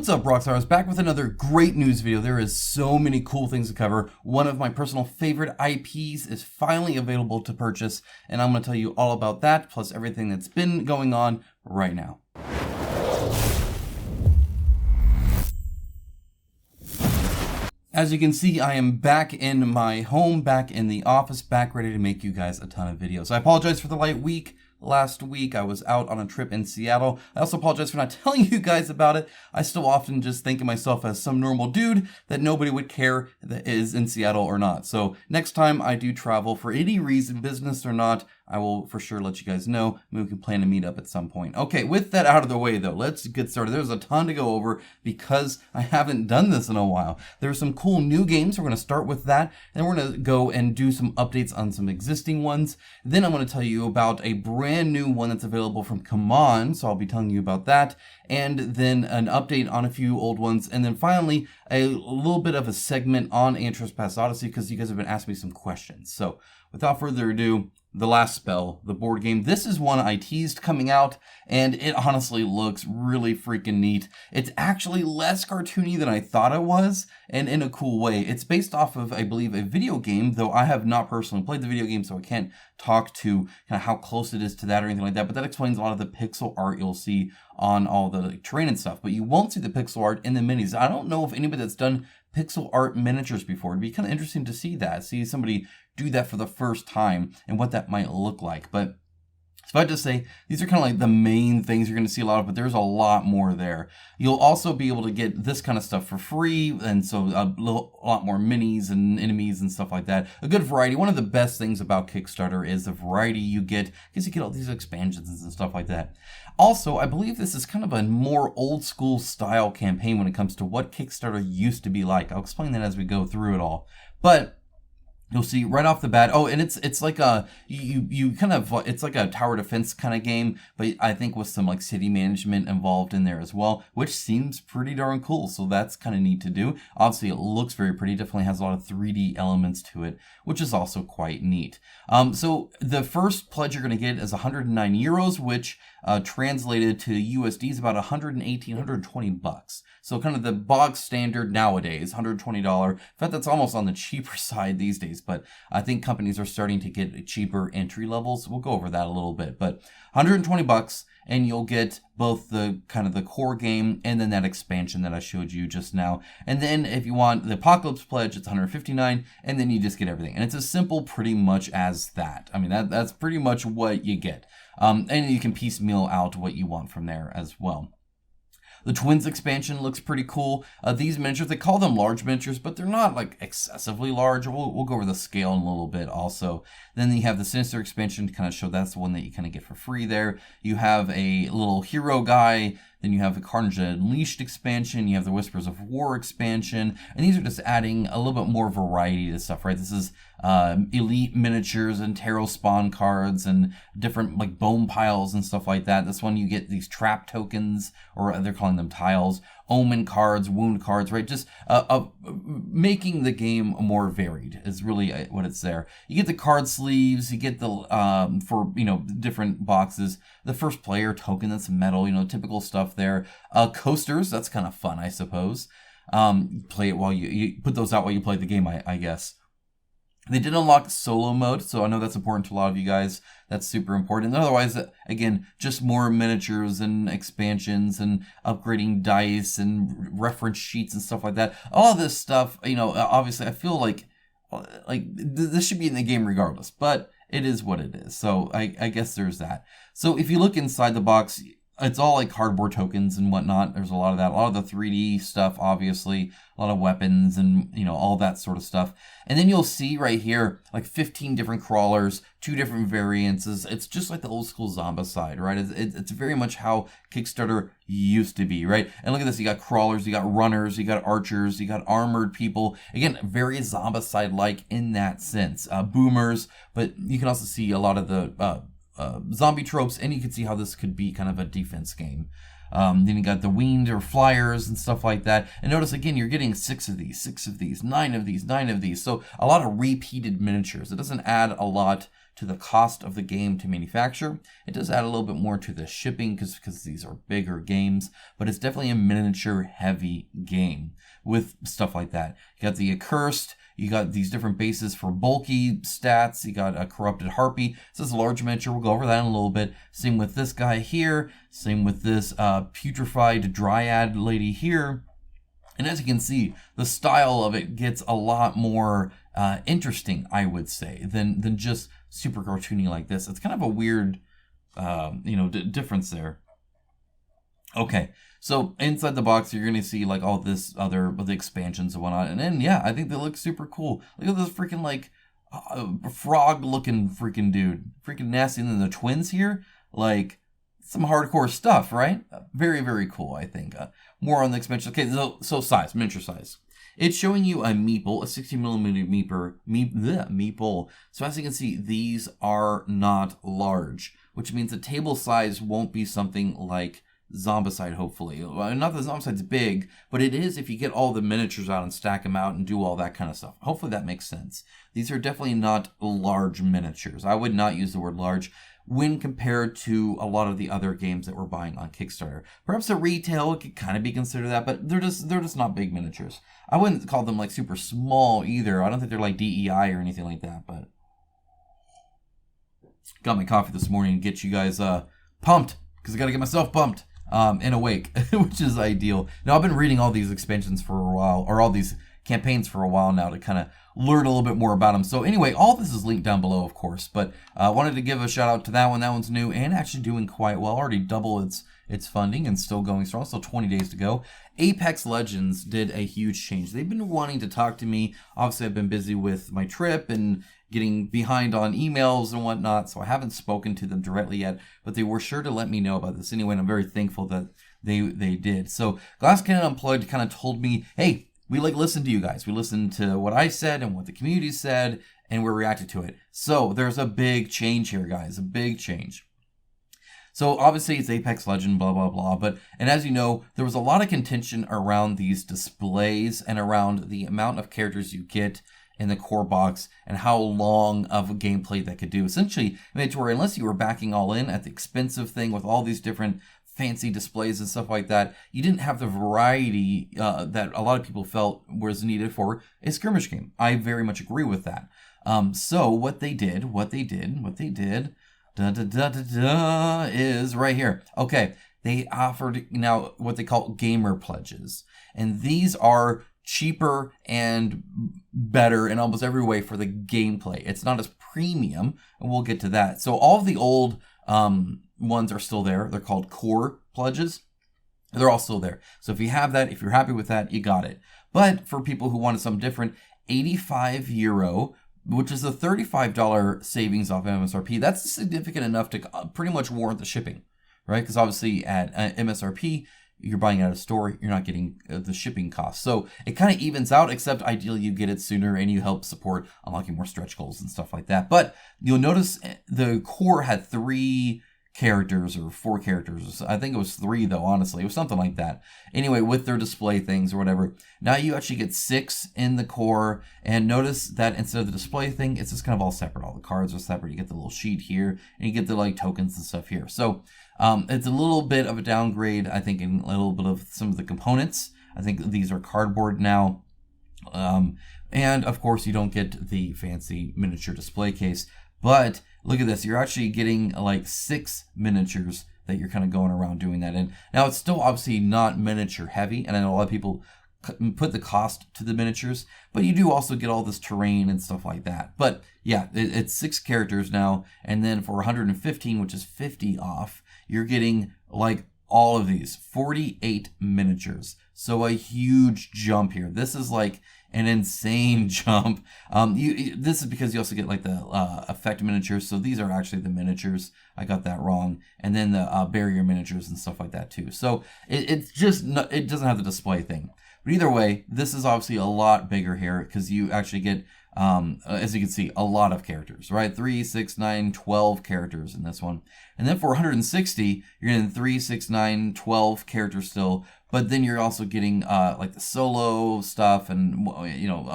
What's up, Rockstars? Back with another great news video. There is so many cool things to cover. One of my personal favorite IPs is finally available to purchase, and I'm going to tell you all about that, plus everything that's been going on right now. As you can see, I am back in my home, back in the office, back ready to make you guys a ton of videos. I apologize for the light week. Last week, I was out on a trip in Seattle. I also apologize for not telling you guys about it. I still often just think of myself as some normal dude that nobody would care that is in Seattle or not. So next time I do travel for any reason, business or not, I will for sure let you guys know. Maybe we can plan to meet up at some point. Okay, with that out of the way though, let's get started. There's a ton to go over because I haven't done this in a while. There's some cool new games. We're going to start with that. Then we're going to go and do some updates on some existing ones. Then I'm going to tell you about a brand new one that's available from Come On. So I'll be telling you about that. And then an update on a few old ones. And then finally, a little bit of a segment on Antros Pass Odyssey because you guys have been asking me some questions. So without further ado, The Last Spell, the board game. This is one I teased coming out, and it honestly looks really freaking neat. It's actually less cartoony than I thought it was, and in a cool way. It's based off of, I believe, a video game, though I have not personally played the video game, so I can't talk to kind of how close it is to that or anything like that, but that explains a lot of the pixel art you'll see on all the terrain and stuff, but you won't see the pixel art in the minis. I don't know if anybody that's done pixel art miniatures before. It'd be kind of interesting to see that, see somebody do that for the first time and what that might look like. But so I just say these are kind of like the main things you're going to see a lot of, but there's a lot more there. You'll also be able to get this kind of stuff for free, and so a lot more minis and enemies and stuff like that. A good variety. One of the best things about Kickstarter is the variety you get, because you get all these expansions and stuff like that. Also, I believe this is kind of a more old school style campaign when it comes to what Kickstarter used to be like. I'll explain that as we go through it all. But you'll see right off the bat. Oh, and it's like a you kind of, it's like a tower defense kind of game, but I think with some like city management involved in there as well, which seems pretty darn cool. So that's kind of neat to do. Obviously, it looks very pretty. Definitely has a lot of 3D elements to it, which is also quite neat. So the first pledge you're going to get is 109 euros, which translated to USD is about 118, 120 bucks. So kind of the bog standard nowadays, $120. In fact, that's almost on the cheaper side these days, but I think companies are starting to get cheaper entry levels. We'll go over that a little bit, but 120 bucks, and you'll get both the kind of the core game and then that expansion that I showed you just now. And then if you want the Apocalypse Pledge, it's 159, and then you just get everything. And it's as simple pretty much as that. I mean, that's pretty much what you get. And you can piecemeal out what you want from there as well. The Twins expansion looks pretty cool. These miniatures, they call them large miniatures, but they're not like excessively large. We'll go over the scale in a little bit also. Then you have the Sinister expansion to kind of show that's the one that you kind of get for free there. You have a little hero guy. Then you have the Carnage Unleashed expansion. You have the Whispers of War expansion. And these are just adding a little bit more variety to stuff, right? This is elite miniatures and tarot spawn cards and different like bone piles and stuff like that. This one you get these trap tokens, or they're calling them tiles, omen cards, wound cards, right? Just making the game more varied is really what it's there. You get the card sleeves, you get the for different boxes, the first player token that's metal, typical stuff there. Coasters, that's kind of fun, I suppose. Play it while you put those out while you play the game, I guess. They did unlock solo mode, so I know that's important to a lot of you guys. That's super important. And otherwise, again, just more miniatures and expansions and upgrading dice and reference sheets and stuff like that. All of this stuff, obviously I feel like this should be in the game regardless, but it is what it is. So I guess there's that. So if you look inside the box, it's all like cardboard tokens and whatnot. There's a lot of that. A lot of the 3D stuff, obviously. A lot of weapons and, all that sort of stuff. And then you'll see right here, like 15 different crawlers, 2 different variants. It's just like the old school Zombicide, right? It's very much how Kickstarter used to be, right? And look at this. You got crawlers, you got runners, you got archers, you got armored people. Again, very Zombicide-like in that sense. Boomers, but you can also see a lot of the zombie tropes, and you can see how this could be kind of a defense game. Then you got the winged or flyers and stuff like that. And notice again, you're getting 6 of these, 6 of these, 9 of these, 9 of these. So a lot of repeated miniatures. It doesn't add a lot to the cost of the game to manufacture. It does add a little bit more to the shipping because these are bigger games, but it's definitely a miniature heavy game with stuff like that. You got the Accursed, you got these different bases for bulky stats, you got a Corrupted Harpy. This is a large miniature, we'll go over that in a little bit. Same with this guy here, same with this Putrefied Dryad lady here. And as you can see, the style of it gets a lot more interesting, I would say, than just super cartoony like this. It's kind of a weird, difference there. Okay, so inside the box, you're going to see like all this other the expansions and whatnot. And then, yeah, I think they look super cool. Look at this freaking like frog-looking freaking dude. Freaking nasty. And then the twins here, like some hardcore stuff, right? Very, very cool, I think. More on the expansion. Okay, so size, miniature size. It's showing you a meeple, a 60mm meeple. So as you can see, these are not large, which means the table size won't be something like Zombicide, hopefully. Not that Zombicide's big, but it is if you get all the miniatures out and stack them out and do all that kind of stuff. Hopefully that makes sense. These are definitely not large miniatures. I would not use the word large when compared to a lot of the other games that we're buying on Kickstarter. Perhaps a retail could kind of be considered that, but they're just not big miniatures. I wouldn't call them like super small either. I don't think they're like DEI or anything like that, but got my coffee this morning to get you guys pumped, because I got to get myself pumped and awake, which is ideal. Now, I've been reading all these expansions for a while, or all these campaigns for a while now, to kind of learn a little bit more about them. So anyway, all this is linked down below, of course, but I wanted to give a shout out to that one. That one's new and actually doing quite well. Already double its funding and still going strong. Still 20 days to go. Apex Legends did a huge change. They've been wanting to talk to me. Obviously, I've been busy with my trip and getting behind on emails and whatnot, so I haven't spoken to them directly yet, but they were sure to let me know about this anyway, and I'm very thankful that they did. So Glass Cannon Unplugged kind of told me, hey, we listen to you guys. We listened to what I said and what the community said, and we're reacting to it. So there's a big change here, guys, a big change. So obviously it's Apex Legend, blah, blah, blah. And as you know, there was a lot of contention around these displays and around the amount of characters you get in the core box and how long of a gameplay that could do. Essentially, made to where unless you were backing all in at the expensive thing with all these different fancy displays and stuff like that, you didn't have the variety that a lot of people felt was needed for a skirmish game. I very much agree with that. So what they did is right here. Okay, they offered now what they call gamer pledges, and these are cheaper and better in almost every way for the gameplay. It's not as premium, and we'll get to that. So all of the old ones are still there. They're called core pledges. They're all still there. So if you have that, if you're happy with that, you got it. But for people who wanted something different, €85, which is a $35 savings off MSRP. That's significant enough to pretty much warrant the shipping, right? Because obviously at MSRP, you're buying it at a store, you're not getting the shipping costs. So it kind of evens out, except ideally you get it sooner and you help support unlocking more stretch goals and stuff like that. But you'll notice the core had 3 characters or 4 characters. I think it was 3 though, honestly. It was something like that. Anyway, with their display things or whatever. Now you actually get 6 in the core, and notice that instead of the display thing, it's just kind of all separate. All the cards are separate. You get the little sheet here, and you get the like tokens and stuff here. So it's a little bit of a downgrade, I think, in a little bit of some of the components. I think these are cardboard now. And of course, you don't get the fancy miniature display case. But look at this. You're actually getting like 6 miniatures that you're kind of going around doing that in. Now, it's still obviously not miniature heavy, and I know a lot of people put the cost to the miniatures, but you do also get all this terrain and stuff like that. But yeah, it's 6 characters now, and then for 115, which is 50 off, you're getting like all of these 48 miniatures. So a huge jump here. This is like an insane jump. This is because you also get like the effect miniatures. So these are actually the miniatures. I got that wrong. And then the barrier miniatures and stuff like that too. So it doesn't have the display thing. But either way, this is obviously a lot bigger here because you actually get, as you can see, a lot of characters, right? 3, 6, 9, 12 characters in this one. And then for 160, you're getting 3, 6, 9, 12 characters still. But then you're also getting like the solo stuff and, you know,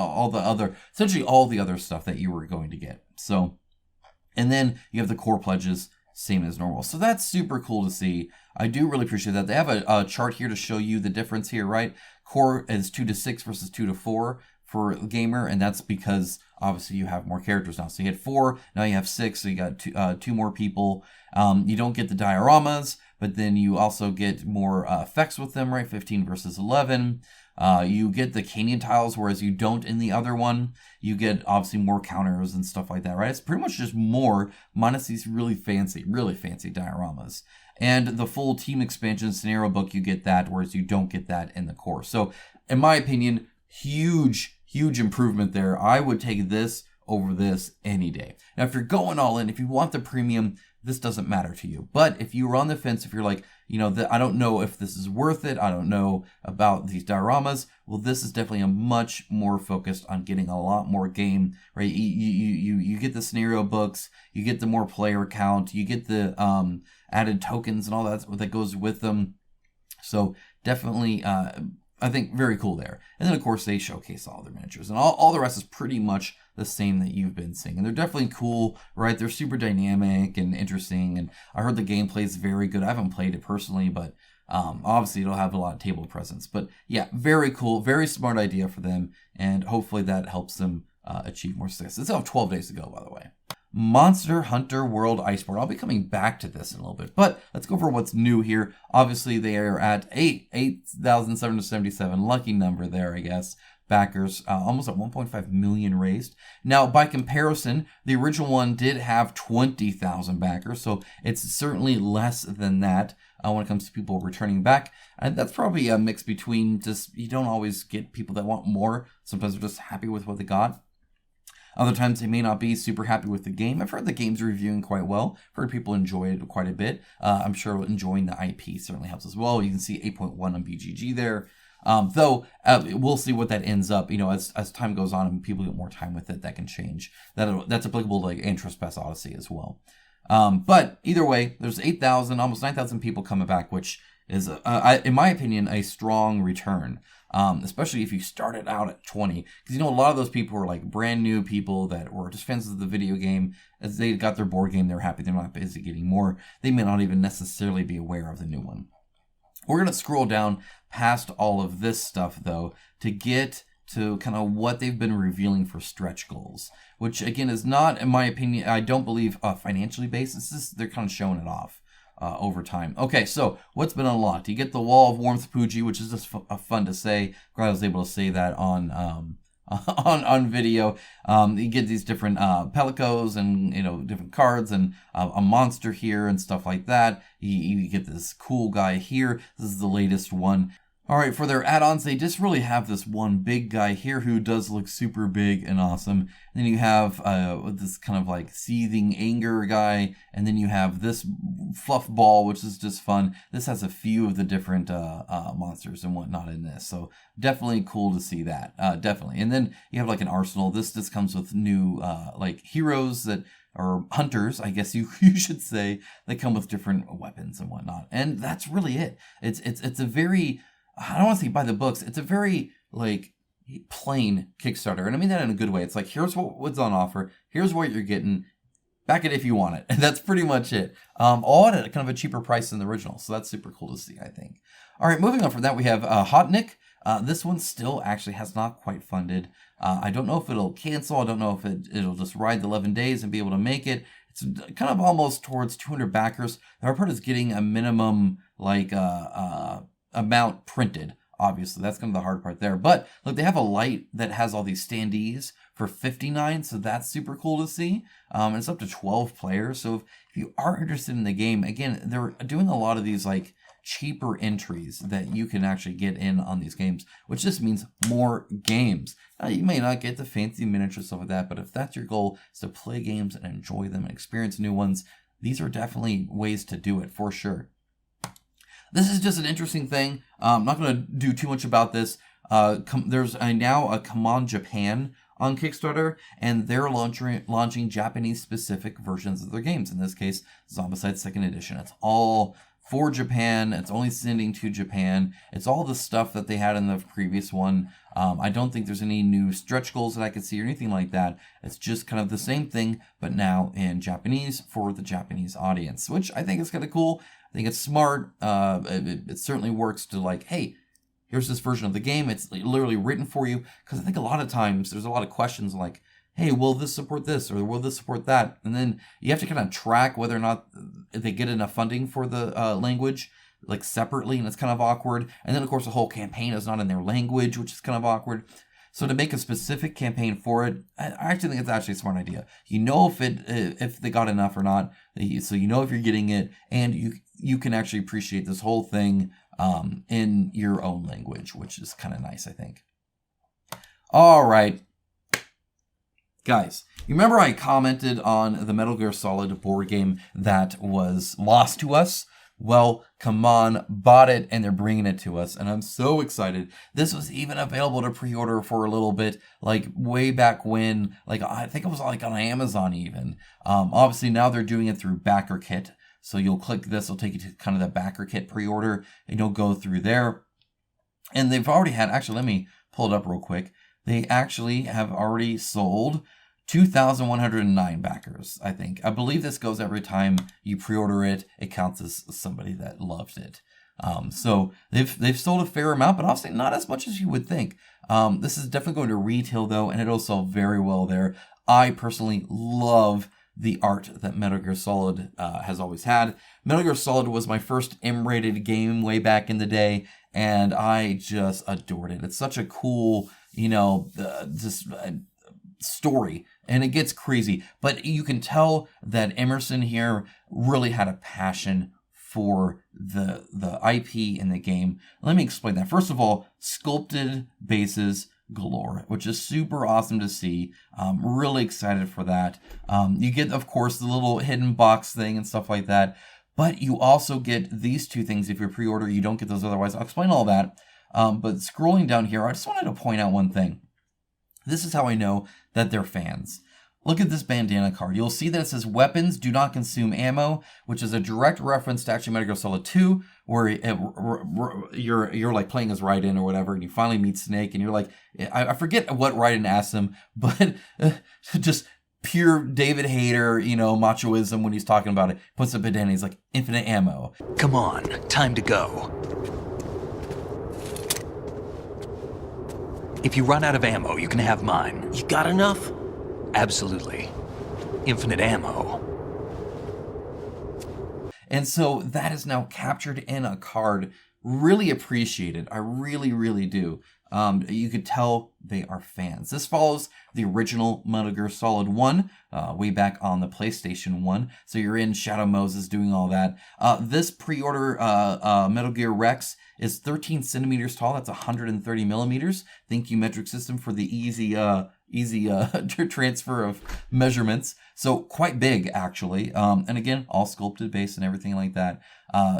essentially all the other stuff that you were going to get. So And then you have the core pledges, same as normal. So that's super cool to see. I do really appreciate that. They have a chart here to show you the difference here, right? Core is 2 to 6 versus 2 to 4 for gamer, and that's because obviously you have more characters now. So you had 4, now you have 6, so you got two more people. You don't get the dioramas, but then you also get more effects with them, right? 15 versus 11. You get the canyon tiles, whereas you don't in the other one. You get obviously more counters and stuff like that, right? It's pretty much just more minus these really fancy dioramas. And the full team expansion scenario book, you get that, whereas you don't get that in the core. So in my opinion, huge improvement there. I would take this over this any day. Now, if you're going all in, if you want the premium, this doesn't matter to you. But if you were on the fence, if you're like, I don't know if this is worth it, I don't know about these dioramas, well, this is definitely a much more focused on getting a lot more game, right? You get the scenario books, you get the more player count, you get the added tokens and all that goes with them. So definitely, I think very cool there. And then, of course, they showcase all their miniatures. And all the rest is pretty much the same that you've been seeing. And they're definitely cool, right? They're super dynamic and interesting. And I heard the gameplay is very good. I haven't played it personally, but obviously it'll have a lot of table presence. But yeah, very cool. Very smart idea for them. And hopefully that helps them achieve more success. They still have 12 days to go, by the way. Monster Hunter World Iceborne. I'll be coming back to this in a little bit, but let's go for what's new here. Obviously, they are at 8,777. Lucky number there, I guess. Backers, almost at 1.5 million raised. Now, by comparison, the original one did have 20,000 backers, so it's certainly less than that when it comes to people returning back. And that's probably a mix between just, you don't always get people that want more. Sometimes they're just happy with what they got. Other times they may not be super happy with the game. I've heard the game's reviewing quite well. I've heard people enjoy it quite a bit. I'm sure enjoying the IP certainly helps as well. You can see 8.1 on BGG there. Though we'll see what that ends up. As time goes on and people get more time with it, that can change. That's applicable to like Trespass Odyssey as well. But either way, there's 8,000, almost 9,000 people coming back, which is, in my opinion, a strong return. Especially if you started out at 20, because a lot of those people were like brand new people that were just fans of the video game. As they got their board game, they're happy they're not busy getting more. They may not even necessarily be aware of the new one. We're going to scroll down past all of this stuff though to get to kind of what they've been revealing for stretch goals, which again is not, in my opinion, I don't believe financially based. It's just they're kind of showing it off over time. Okay, so what's been unlocked? You get the Wall of Warmth Pooji, which is just fun to say. Glad I was able to say that on video. You get these different pelicos and different cards and a monster here and stuff like that. You get this cool guy here. This is the latest one. All right, for their add-ons, they just really have this one big guy here who does look super big and awesome. And then you have this kind of like seething anger guy, and then you have this fluff ball, which is just fun. This has a few of the different monsters and whatnot in this, so definitely cool to see that. Definitely. And then you have like an arsenal. This comes with new like heroes that or hunters, I guess you should say. They come with different weapons and whatnot, and that's really it. It's a very, I don't want to say by the books. It's a very like plain Kickstarter, and I mean that in a good way. It's like, here's what's on offer. Here's what you're getting. Back it if you want it, and that's pretty much it. All at kind of a cheaper price than the original, so that's super cool to see, I think. All right, moving on from that, we have Ahotnik. This one still actually has not quite funded. I don't know if it'll cancel. I don't know if it'll just ride the 11 days and be able to make it. It's kind of almost towards 200 backers. The hard part is getting a minimum like amount printed. Obviously, that's kind of the hard part there. But look, they have a light that has all these standees for 59, so that's super cool to see. And it's up to 12 players. So if you are interested in the game, again, they're doing a lot of these like cheaper entries that you can actually get in on these games, which just means more games. Now, you may not get the fancy miniatures, stuff like that, but if that's your goal, is to play games and enjoy them and experience new ones, these are definitely ways to do it for sure. This is just an interesting thing. I'm not going to do too much about this. There's now a Come On Japan on Kickstarter, and they're launching Japanese-specific versions of their games. In this case, Zombicide 2nd Edition. It's all for Japan. It's only sending to Japan. It's all the stuff that they had in the previous one. I don't think there's any new stretch goals that I could see or anything like that. It's just kind of the same thing, but now in Japanese for the Japanese audience, which I think is kind of cool. I think it's smart. It certainly works to like, hey, here's this version of the game. It's literally written for you. Because I think a lot of times there's a lot of questions like, hey, will this support this or will this support that? And then you have to kind of track whether or not they get enough funding for the language, like separately, and it's kind of awkward. And then, of course, the whole campaign is not in their language, which is kind of awkward. So to make a specific campaign for it, I actually think it's actually a smart idea. You know if they got enough or not, so you know if you're getting it, and you can actually appreciate this whole thing in your own language, which is kind of nice, I think. All right. Guys, you remember I commented on the Metal Gear Solid board game that was lost to us? Well, come on, bought it, and they're bringing it to us, and I'm so excited. This was even available to pre-order for a little bit, like way back when, like I think it was like on Amazon even. Obviously now they're doing it through BackerKit, so you'll click this, it'll take you to kind of the BackerKit pre-order, and you'll go through there. And they've already had, actually, let me pull it up real quick. They actually have already sold 2,109 backers, I think. I believe this goes every time you pre-order it. It counts as somebody that loved it. So they've sold a fair amount, but obviously not as much as you would think. This is definitely going to retail, though, and it'll sell very well there. I personally love the art that Metal Gear Solid has always had. Metal Gear Solid was my first M-rated game way back in the day, and I just adored it. It's such a cool, story, and it gets crazy, but you can tell that Emerson here really had a passion for the IP in the game. Let me explain that. First of all, sculpted bases galore, which is super awesome to see. Really excited for that. You get, of course, the little hidden box thing and stuff like that, but you also get these two things if you pre-order. You don't get those otherwise. I'll explain all that. But scrolling down here, I just wanted to point out one thing. This is how I know that they're fans. Look at this bandana card. You'll see that it says weapons do not consume ammo, which is a direct reference to actually Metal Gear Solid 2, where you're like playing as Raiden or whatever, and you finally meet Snake, and you're like, I forget what Raiden asks him, but just pure David Hayter, machoism when he's talking about it. Puts a bandana, he's like, infinite ammo. Come on, time to go. If you run out of ammo, you can have mine. You got enough? Absolutely. Infinite ammo. And so that is now captured in a card. Really appreciate it. I really, really do. You could tell they are fans. This follows the original Metal Gear Solid 1, way back on the PlayStation 1. So you're in Shadow Moses doing all that. This pre-order Metal Gear Rex is 13 centimeters tall. That's 130 millimeters. Thank you, metric system, for the easy transfer of measurements. So quite big, actually. And again, all sculpted base and everything like that.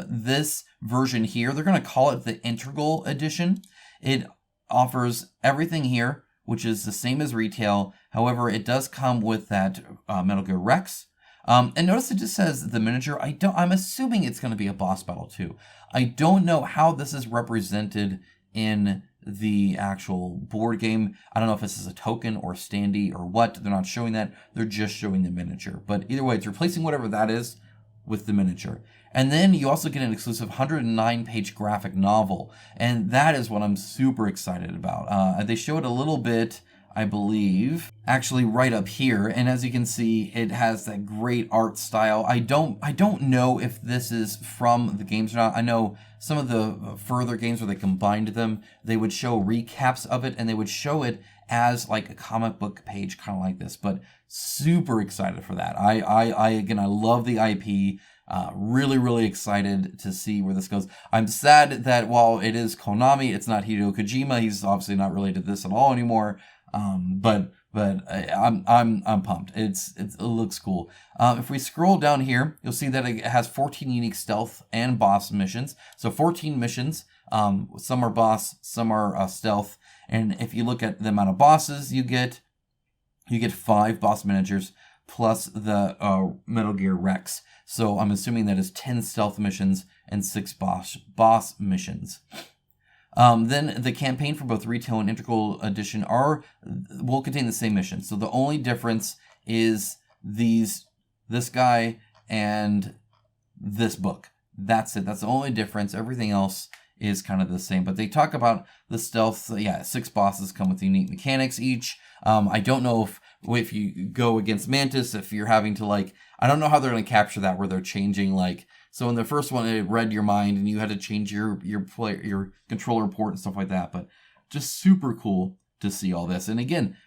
This version here, they're going to call it the Integral Edition. It offers everything here, which is the same as retail. However, it does come with that Metal Gear Rex. And notice it just says the miniature. I'm assuming it's going to be a boss battle too. I don't know how this is represented in the actual board game. I don't know if this is a token or standee or what. They're not showing that. They're just showing the miniature. But either way, it's replacing whatever that is with the miniature. And then you also get an exclusive 109-page graphic novel. And that is what I'm super excited about. They showed a little bit, I believe, actually right up here. And as you can see, it has that great art style. I don't know if this is from the games or not. I know some of the further games where they combined them, they would show recaps of it, and they would show it as like a comic book page, kind of like this. But super excited for that. I love the IP. Really, really excited to see where this goes. I'm sad that while it is Konami, it's not Hideo Kojima. He's obviously not related to this at all anymore. But I'm pumped. It looks cool. If we scroll down here, you'll see that it has 14 unique stealth and boss missions. So 14 missions. Some are boss, some are stealth. And if you look at the amount of bosses you get 5 boss miniatures, plus the Metal Gear Rex. So I'm assuming that is 10 stealth missions and 6 boss missions. Then the campaign for both Retail and Integral Edition will contain the same mission. So the only difference is this guy and this book. That's it. That's the only difference. Everything else is kind of the same. But they talk about the stealth. Yeah, 6 bosses come with unique mechanics each. I don't know if you go against Mantis, if you're having to I don't know how they're going to capture that, where they're changing so in the first one it read your mind and you had to change your controller port and stuff like that. But just super cool to see all this. And again,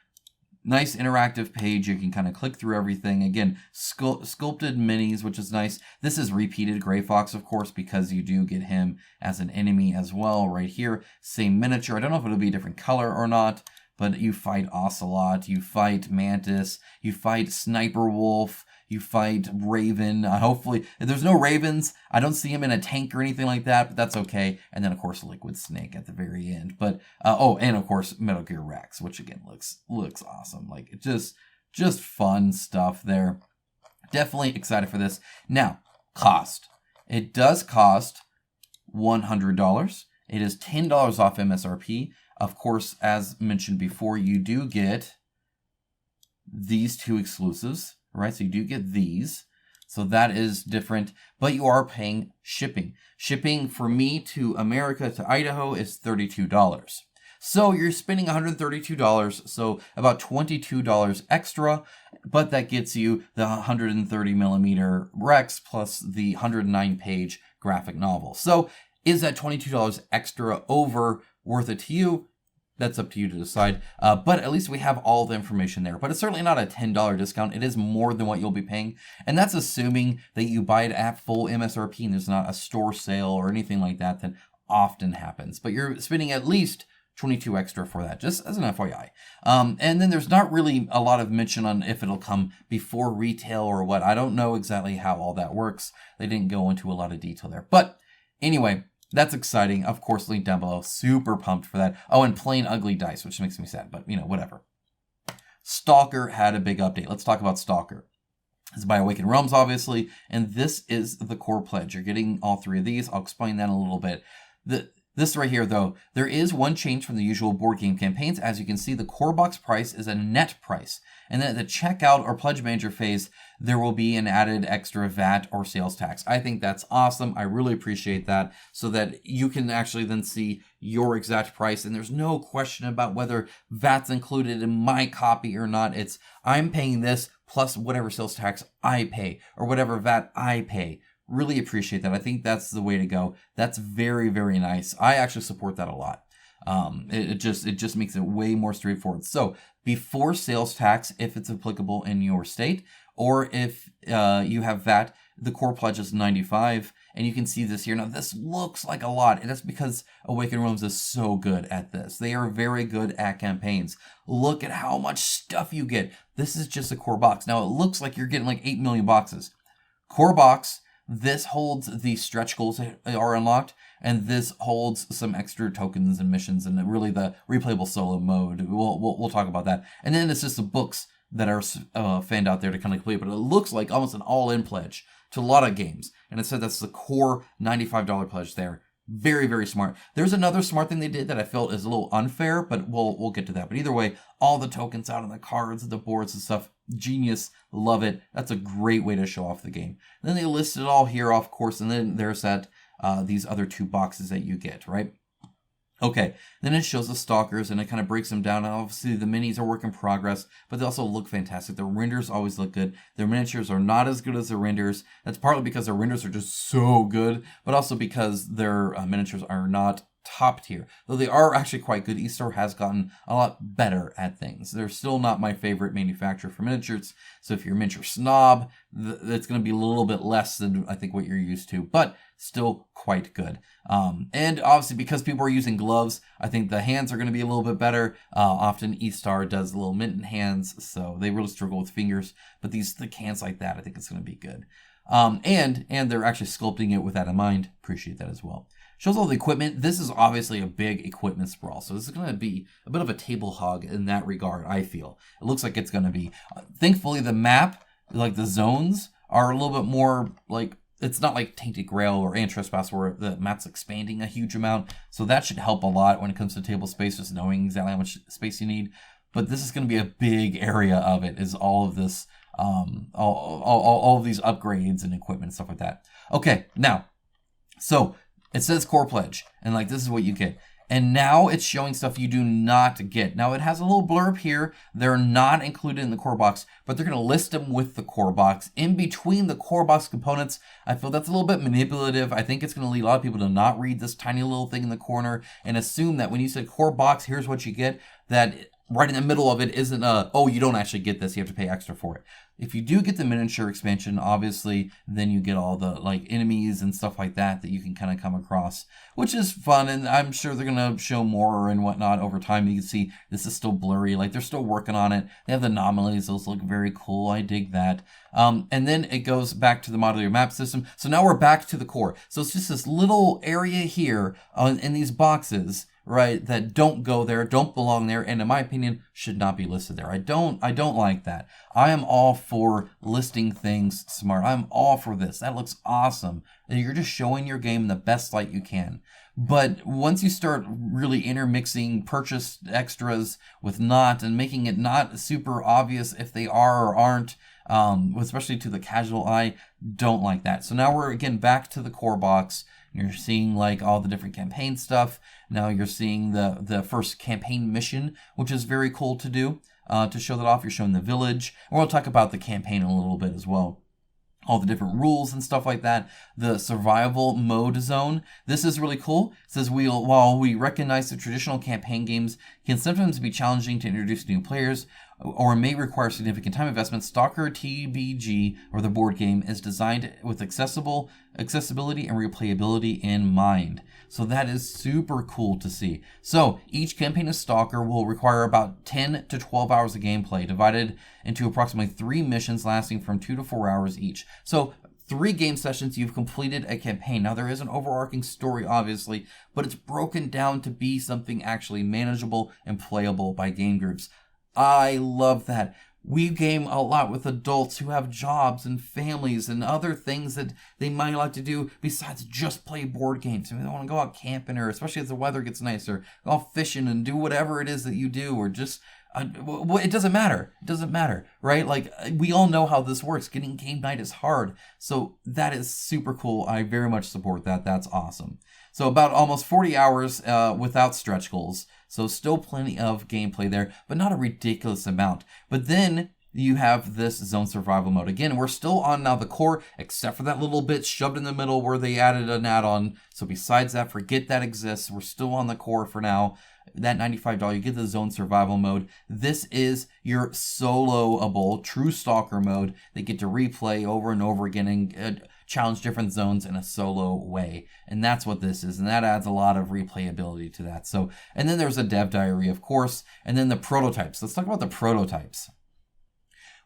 nice interactive page. You can kind of click through everything. Again, sculpted minis, which is nice. This is repeated Gray Fox, of course, because you do get him as an enemy as well right here. Same miniature. I don't know if it'll be a different color or not, but you fight Ocelot, you fight Mantis, you fight Sniper Wolf, you fight Raven. Hopefully, if there's no Ravens, I don't see him in a tank or anything like that, but that's okay. And then, of course, Liquid Snake at the very end. But, and of course, Metal Gear Rex, which again looks awesome. Just fun stuff there. Definitely excited for this. Now, cost. It does cost $100. It is $10 off MSRP. Of course, as mentioned before, you do get these 2 exclusives, right? So you do get these. So that is different, but you are paying shipping. Shipping for me to America, to Idaho, is $32. So you're spending $132, so about $22 extra, but that gets you the 130 millimeter Rex plus the 109-page graphic novel. So is that $22 extra over worth it to you? That's up to you to decide. But at least we have all the information there. But it's certainly not a $10 discount. It is more than what you'll be paying. And that's assuming that you buy it at full MSRP and there's not a store sale or anything like that often happens. But you're spending at least $22 extra for that, just as an FYI. And then there's not really a lot of mention on if it'll come before retail or what. I don't know exactly how all that works. They didn't go into a lot of detail there. But anyway, that's exciting. Of course, link down below. Super pumped for that. Oh, and Plain Ugly Dice, which makes me sad, but whatever. Stalker had a big update. Let's talk about Stalker. It's by Awakened Realms, obviously, and this is the core pledge. You're getting all 3 of these. I'll explain that in a little bit. This right here, though, there is one change from the usual board game campaigns. As you can see, the core box price is a net price. And then at the checkout or pledge manager phase, there will be an added extra VAT or sales tax. I think that's awesome. I really appreciate that, so that you can actually then see your exact price. And there's no question about whether VAT's included in my copy or not. It's I'm paying this plus whatever sales tax I pay or whatever VAT I pay. Really appreciate that. I think that's the way to go. That's very, very nice. I actually support that a lot. It just makes it way more straightforward. So before sales tax, if it's applicable in your state, or if you have VAT, the core pledge is $95, and you can see this here. Now this looks like a lot, and that's because Awakened Realms is so good at this. They are very good at campaigns. Look at how much stuff you get. This is just a core box. Now it looks like you're getting like 8 million boxes. Core box. This holds the stretch goals that are unlocked, and this holds some extra tokens and missions, and really the replayable solo mode. We'll talk about that. And then it's just the books that are fanned out there to kind of complete, but it looks like almost an all-in pledge to a lot of games. And it said that's the core $95 pledge there. Very, very smart. There's another smart thing they did that I felt is a little unfair, but we'll get to that. But either way, all the tokens out on the cards, the boards and stuff, genius. Love it. That's a great way to show off the game. And then they list it all here, of course, and then there's these other 2 boxes that you get, right? Okay, then it shows the Stalkers, and it kind of breaks them down. And obviously, the minis are work in progress, but they also look fantastic. The renders always look good. Their miniatures are not as good as the renders. That's partly because their renders are just so good, but also because their miniatures are not top tier. Though they are actually quite good. eStore has gotten a lot better at things. They're still not my favorite manufacturer for miniatures, so if you're a miniature snob, that's going to be a little bit less than I think what you're used to, but still quite good. And obviously because people are using gloves, I think the hands are going to be a little bit better. Often eStar does little mitten hands, so they really struggle with fingers, but thick hands like that, I think it's going to be good. And they're actually sculpting it with that in mind. Appreciate that as well. Shows all the equipment. This is obviously a big equipment sprawl, so this is going to be a bit of a table hog in that regard, I feel. It looks like it's going to be. Thankfully, the map like the zones are a little bit more like, it's not like Tainted Grail or Ant Trespass where the map's expanding a huge amount. So that should help a lot when it comes to table space, just knowing exactly how much space you need. But this is going to be a big area of it, is all of this, all of these upgrades and equipment and stuff like that. Okay, now, so it says core pledge, and like this is what you get. And now it's showing stuff you do not get. Now it has a little blurb here. They're not included in the core box, but they're going to list them with the core box. In between the core box components, I feel that's a little bit manipulative. I think it's going to lead a lot of people to not read this tiny little thing in the corner and assume that when you said core box, here's what you get, that right in the middle of it isn't oh, you don't actually get this, you have to pay extra for it. If you do get the miniature expansion, obviously, then you get all the like enemies and stuff like that you can kind of come across, which is fun, and I'm sure they're going to show more and whatnot over time. You can see this is still blurry, like they're still working on it. They have the anomalies, those look very cool, I dig that. And then it goes back to the modular map system. So now we're back to the core. So it's just this little area here in these boxes, right, that don't go there, don't belong there, and in my opinion, should not be listed there. I don't like that. I am all for listing things smart. I'm all for this. That looks awesome. You're just showing your game in the best light you can. But once you start really intermixing purchase extras with not, and making it not super obvious if they are or aren't, especially to the casual eye, don't like that. So now we're again back to the core box. You're seeing like all the different campaign stuff. Now you're seeing the first campaign mission, which is very cool to do, to show that off. You're showing the village. And we'll talk about the campaign a little bit as well. All the different rules and stuff like that. The survival mode zone. This is really cool. It says, while we recognize that traditional campaign games can sometimes be challenging to introduce new players or may require significant time investment, Stalker TBG, or the board game, is designed with accessibility and replayability in mind. So that is super cool to see. So each campaign of Stalker will require about 10 to 12 hours of gameplay, divided into approximately 3 missions lasting from 2 to 4 hours each. So 3 game sessions, you've completed a campaign. Now there is an overarching story, obviously, but it's broken down to be something actually manageable and playable by game groups. I love that. We game a lot with adults who have jobs and families and other things that they might like to do besides just play board games. I mean, they want to go out camping, or especially as the weather gets nicer, go out fishing and do whatever it is that you do, or just it doesn't matter. It doesn't matter, right? Like, we all know how this works. Getting game night is hard. So that is super cool. I very much support that. That's awesome. So about almost 40 hours without stretch goals. So still plenty of gameplay there, but not a ridiculous amount. But then you have this zone survival mode. Again, we're still on now the core, except for that little bit shoved in the middle where they added an add-on. So besides that, forget that exists. We're still on the core for now. That $95, you get the zone survival mode. This is your soloable, true stalker mode. They get to replay over and over again and challenge different zones in a solo way. And that's what this is. And that adds a lot of replayability to that. So, and then there's a dev diary, of course. And then the prototypes. Let's talk about the prototypes.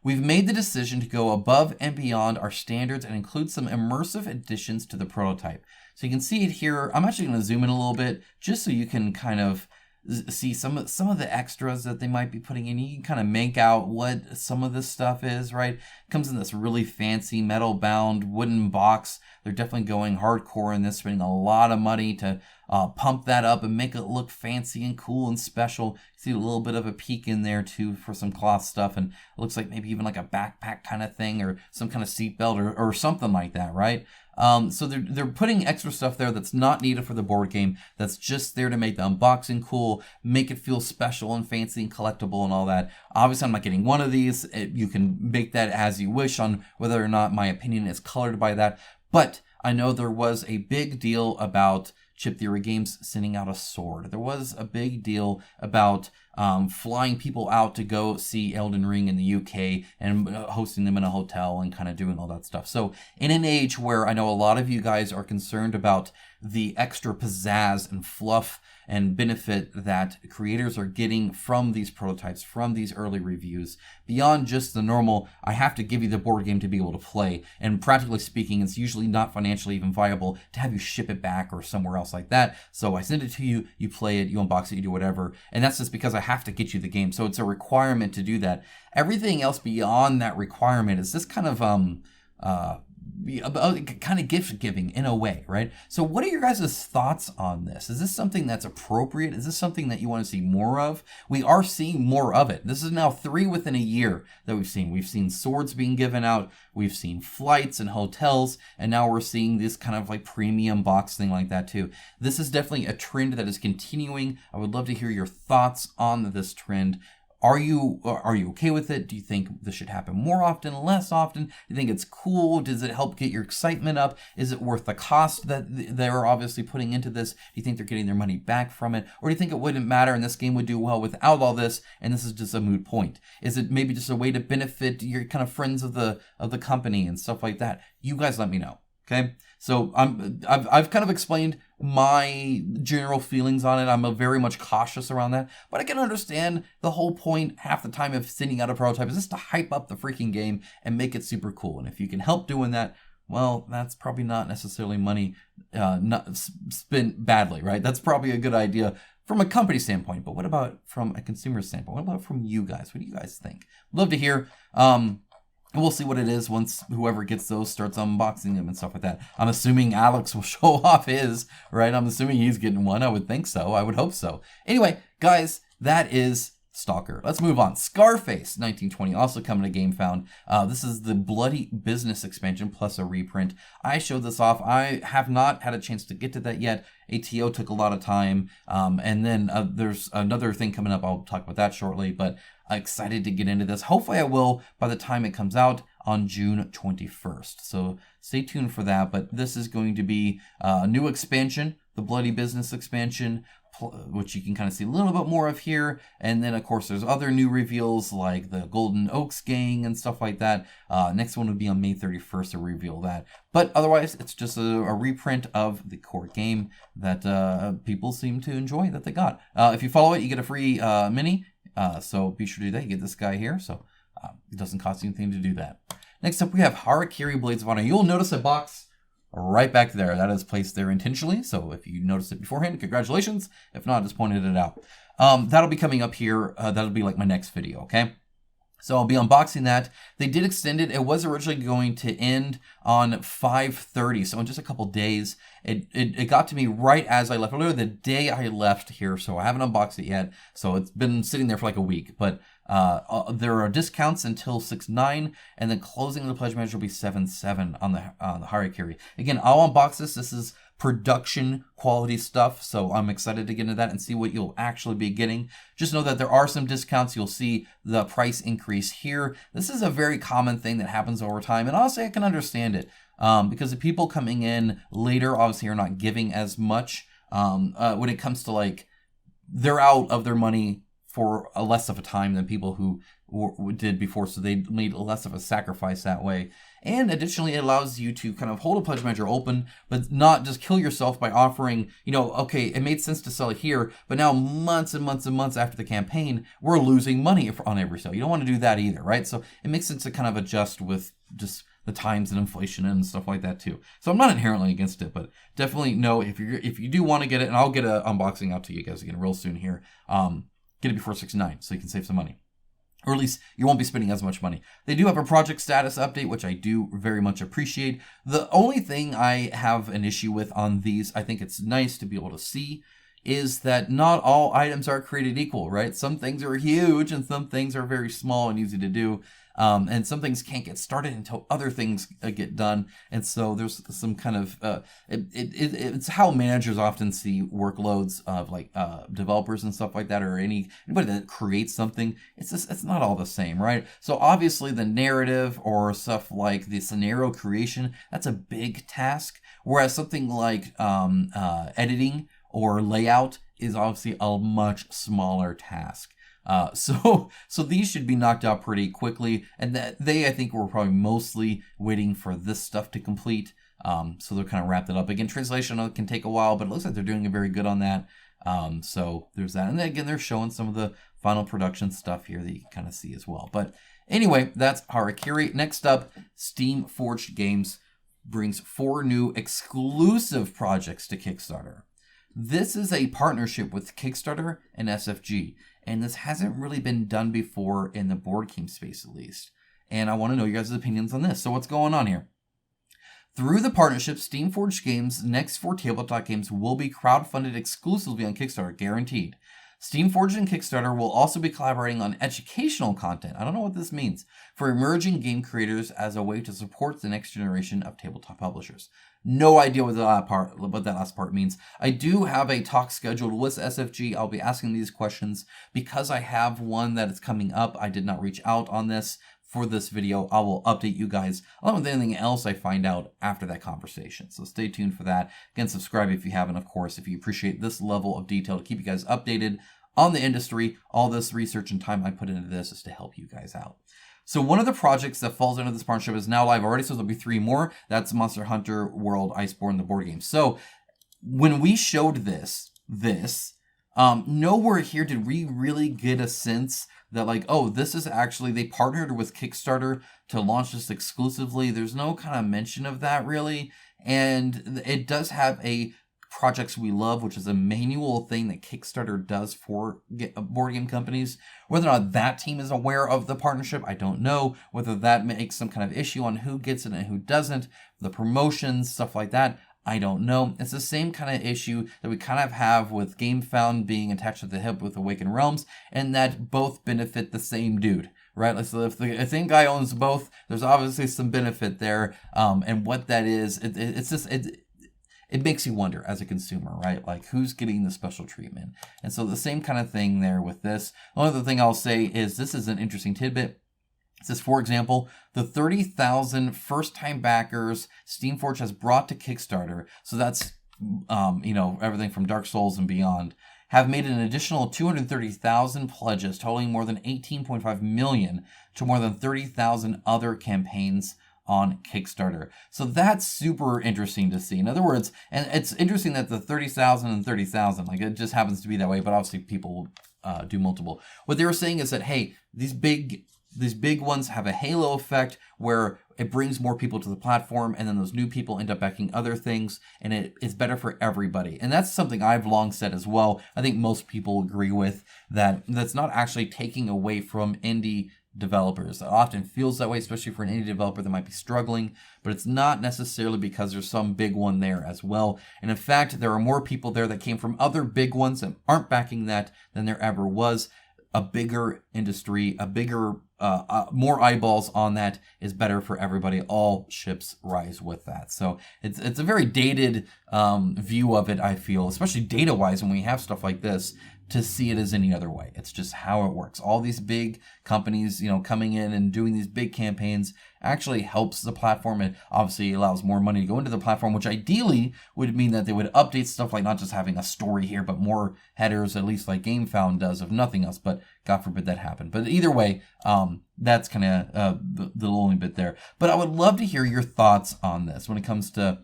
We've made the decision to go above and beyond our standards and include some immersive additions to the prototype. So you can see it here. I'm actually going to zoom in a little bit just so you can kind of see some of the extras that they might be putting in. You can kind of make out what some of this stuff is, right? It comes in this really fancy metal bound wooden box. They're definitely going hardcore in this, spending a lot of money to pump that up and make it look fancy and cool and special. You see a little bit of a peek in there too for some cloth stuff, and it looks like maybe even like a backpack kind of thing or some kind of seatbelt or something like that, right? So they're putting extra stuff there that's not needed for the board game, that's just there to make the unboxing cool, make it feel special and fancy and collectible and all that. Obviously, I'm not getting one of these. You can make that as you wish on whether or not my opinion is colored by that. But I know there was a big deal about Chip Theory Games sending out a sword. There was a big deal about flying people out to go see Elden Ring in the UK and hosting them in a hotel and kind of doing all that stuff. So in an age where I know a lot of you guys are concerned about the extra pizzazz and fluff and benefit that creators are getting from these prototypes, from these early reviews, beyond just the normal, I have to give you the board game to be able to play. And practically speaking, it's usually not financially even viable to have you ship it back or somewhere else like that. So I send it to you, you play it, you unbox it, you do whatever. And that's just because I have to get you the game. So it's a requirement to do that. Everything else beyond that requirement is this kind of kind of gift giving in a way, right? So what are your guys' thoughts on this? Is this something that's appropriate? Is this something that you want to see more of? We are seeing more of it. This is now 3 within a year that we've seen. We've seen swords being given out. We've seen flights and hotels. And now we're seeing this kind of like premium box thing like that too. This is definitely a trend that is continuing. I would love to hear your thoughts on this trend. Are you okay with it? Do you think this should happen more often, less often? Do you think it's cool? Does it help get your excitement up? Is it worth the cost that they're obviously putting into this? Do you think they're getting their money back from it? Or do you think it wouldn't matter and this game would do well without all this and this is just a moot point? Is it maybe just a way to benefit your kind of friends of the company and stuff like that? You guys let me know. Okay, so I've kind of explained my general feelings on it. I'm very much cautious around that, but I can understand the whole point half the time of sending out a prototype is just to hype up the freaking game and make it super cool. And if you can help doing that, well, that's probably not necessarily money not spent badly, right? That's probably a good idea from a company standpoint. But what about from a consumer standpoint? What about from you guys? What do you guys think? Love to hear. We'll see what it is once whoever gets those starts unboxing them and stuff like that. I'm assuming Alex will show off his, right? I'm assuming he's getting one. I would think so. I would hope so. Anyway, guys, that is Stalker. Let's move on. Scarface 1920, also coming to GameFound. This is the Bloody Business expansion plus a reprint. I showed this off. I have not had a chance to get to that yet. ATO took a lot of time. And then there's another thing coming up. I'll talk about that shortly, but excited to get into this. Hopefully I will by the time it comes out on June 21st. So stay tuned for that. But this is going to be a new expansion, the Bloody Business expansion, which you can kind of see a little bit more of here. And then, of course, there's other new reveals like the Golden Oaks gang and stuff like that. Next one would be on May 31st to reveal that. But otherwise, it's just a reprint of the core game that people seem to enjoy that they got. If you follow it, you get a free mini. So be sure to do that. You get this guy here. So it doesn't cost you anything to do that. Next up, we have Harakiri Blades of Honor. You'll notice a box right back there. That is placed there intentionally. So if you noticed it beforehand, congratulations. If not, I just pointed it out. That'll be coming up here. That'll be like my next video, okay? So I'll be unboxing that. They did extend it. It was originally going to end on 5/30, so in just a couple days. It got to me right as I left, literally the day I left here, so I haven't unboxed it yet. So it's been sitting there for like a week, but there are discounts until 6/9, and then closing of the pledge manager will be 7/7 on the Harakiri. Again, I'll unbox this. This is production quality stuff, so I'm excited to get into that and see what you'll actually be getting. Just know that there are some discounts. You'll see the price increase here. This is a very common thing that happens over time, and honestly, I can understand it because the people coming in later obviously are not giving as much when it comes to like they're out of their money for a less of a time than people who did before, so they made less of a sacrifice that way. And additionally, it allows you to kind of hold a pledge manager open, but not just kill yourself by offering, okay, it made sense to sell it here, but now months and months and months after the campaign, we're losing money on every sale. You don't want to do that either, right? So it makes sense to kind of adjust with just the times and inflation and stuff like that too. So I'm not inherently against it, but definitely know if you do want to get it, and I'll get an unboxing out to you guys again real soon here. Get it before 6/9 so you can save some money. Or at least you won't be spending as much money. They do have a project status update, which I do very much appreciate. The only thing I have an issue with on these, I think it's nice to be able to see, is that not all items are created equal, right? Some things are huge and some things are very small and easy to do. And some things can't get started until other things get done. And so there's some kind of, it's how managers often see workloads of like developers and stuff like that, or anybody that creates something. It's not all the same, right? So obviously the narrative or stuff like the scenario creation, that's a big task. Whereas something like editing or layout is obviously a much smaller task. So these should be knocked out pretty quickly, and that I think were probably mostly waiting for this stuff to complete. So they're kind of wrapped it up. Again, translation can take a while, but it looks like they're doing very good on that. So there's that. And then again, they're showing some of the final production stuff here that you can kind of see as well. But anyway, that's Harakiri. Next up, Steam Forged Games brings 4 new exclusive projects to Kickstarter. This is a partnership with Kickstarter and SFG, and this hasn't really been done before in the board game space, at least. And I want to know your guys' opinions on this. So what's going on here? Through the partnership, Steamforged Games' next 4 tabletop games will be crowdfunded exclusively on Kickstarter, guaranteed. Steamforged and Kickstarter will also be collaborating on educational content, I don't know what this means, for emerging game creators as a way to support the next generation of tabletop publishers. No idea what that last part means. I do have a talk scheduled with SFG. I'll be asking these questions because I have one that is coming up. I did not reach out on this for this video. I will update you guys along with anything else I find out after that conversation. So stay tuned for that. Again, subscribe if you haven't, of course, if you appreciate this level of detail to keep you guys updated on the industry. All this research and time I put into this is to help you guys out. So one of the projects that falls under this partnership is now live already, so there'll be 3 more. That's Monster Hunter World Iceborne, the board game. So when we showed this, nowhere here did we really get a sense that like, oh, this is actually, they partnered with Kickstarter to launch this exclusively. There's no kind of mention of that really. And it does have a Projects We Love, which is a manual thing that Kickstarter does for board game companies. Whether or not that team is aware of the partnership, I don't know. Whether that makes some kind of issue on who gets it and who doesn't, the promotions, stuff like that, I don't know. It's the same kind of issue that we kind of have with GameFound being attached at the hip with Awakened Realms, and that both benefit the same dude, right? So if the same guy owns both, there's obviously some benefit there. And what that is, it makes you wonder as a consumer, right? Like, who's getting the special treatment? And so the same kind of thing there with this. The only other thing I'll say is this is an interesting tidbit. It says, for example, the 30,000 first-time backers Steamforged has brought to Kickstarter, so that's, everything from Dark Souls and beyond, have made an additional 230,000 pledges, totaling more than 18.5 million to more than 30,000 other campaigns on Kickstarter. So that's super interesting to see. In other words, and it's interesting that the 30,000 and 30,000, like it just happens to be that way, but obviously people do multiple. What they were saying is that, hey, these big ones have a halo effect where it brings more people to the platform, and then those new people end up backing other things, and it's better for everybody. And that's something I've long said as well. I think most people agree with that. That's not actually taking away from indie developers. It often feels that way, especially for an indie developer that might be struggling, but it's not necessarily because there's some big one there as well. And in fact, there are more people there that came from other big ones that aren't backing that than there ever was. A bigger industry, a bigger, more eyeballs on that is better for everybody. All ships rise with that. So it's a very dated view of it, I feel, especially data-wise when we have stuff like this, to see it as any other way. It's just how it works. All these big companies, coming in and doing these big campaigns actually helps the platform. It obviously allows more money to go into the platform, which ideally would mean that they would update stuff like not just having a story here, but more headers, at least like GameFound does, if nothing else. But God forbid that happen. But either way, that's kind of the only bit there. But I would love to hear your thoughts on this when it comes to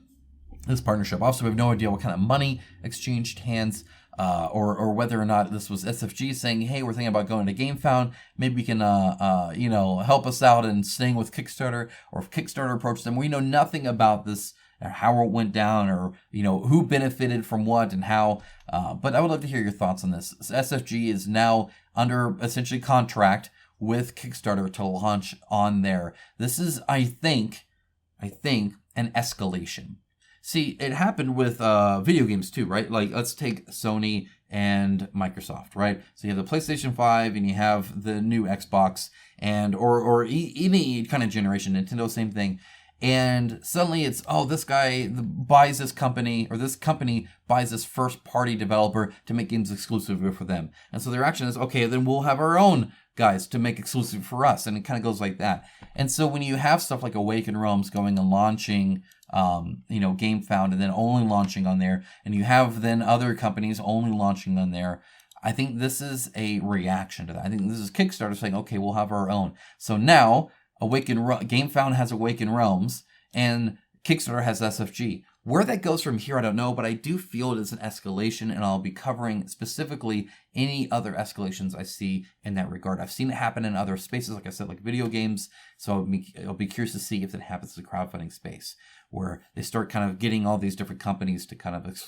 this partnership. Obviously, we have no idea what kind of money exchanged hands, or whether or not this was SFG saying, hey, we're thinking about going to GameFound. Maybe we can, help us out in staying with Kickstarter, or if Kickstarter approached them. We know nothing about this, or how it went down, or, who benefited from what and how. But I would love to hear your thoughts on this. SFG is now under essentially contract with Kickstarter to launch on there. This is, I think, an escalation. See, it happened with video games too, right? Like, let's take Sony and Microsoft, right? So you have the PlayStation 5 and you have the new Xbox, and or any kind of generation, Nintendo, same thing. And suddenly it's, oh, this guy buys this company, or this company buys this first-party developer to make games exclusive for them. And so their action is, okay, then we'll have our own guys to make exclusive for us. And it kind of goes like that. And so when you have stuff like Awakened Realms going and launching, GameFound, and then only launching on there, and you have then other companies only launching on there, I think this is a reaction to that. I think this is Kickstarter saying, okay, we'll have our own. So now GameFound has Awakened Realms, and Kickstarter has SFG. Where that goes from here, I don't know, but I do feel it is an escalation, and I'll be covering specifically any other escalations I see in that regard. I've seen it happen in other spaces, like I said, like video games, so I'll be curious to see if it happens in the crowdfunding space, where they start kind of getting all these different companies to kind of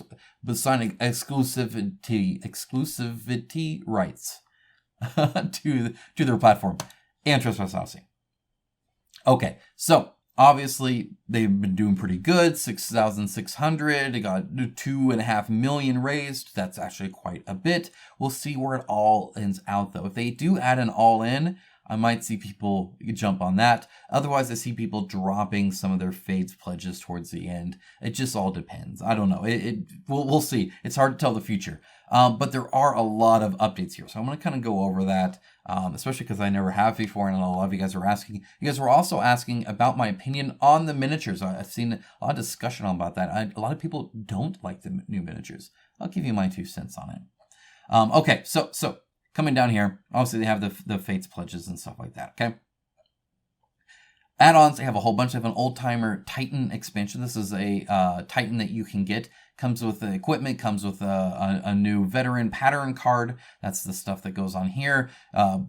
sign exclusivity rights to their platform and trespass housing. Okay, so obviously they've been doing pretty good. 6,600. They got 2.5 million raised. That's actually quite a bit. We'll see where it all ends out, though. If they do add an all-in, I might see people jump on that. Otherwise, I see people dropping some of their Fades pledges towards the end. It just all depends. I don't know. We'll see. It's hard to tell the future. But there are a lot of updates here. So I'm going to kind of go over that, especially because I never have before, and a lot of you guys are asking. You guys were also asking about my opinion on the miniatures. I've seen a lot of discussion about that. A lot of people don't like the new miniatures. I'll give you my 2 cents on it. Okay, so coming down here, obviously they have the Fates pledges and stuff like that, okay? Add-ons, they have a whole bunch of an old-timer Titan expansion. This is a Titan that you can get. Comes with the equipment, comes with a new veteran pattern card. That's the stuff that goes on here.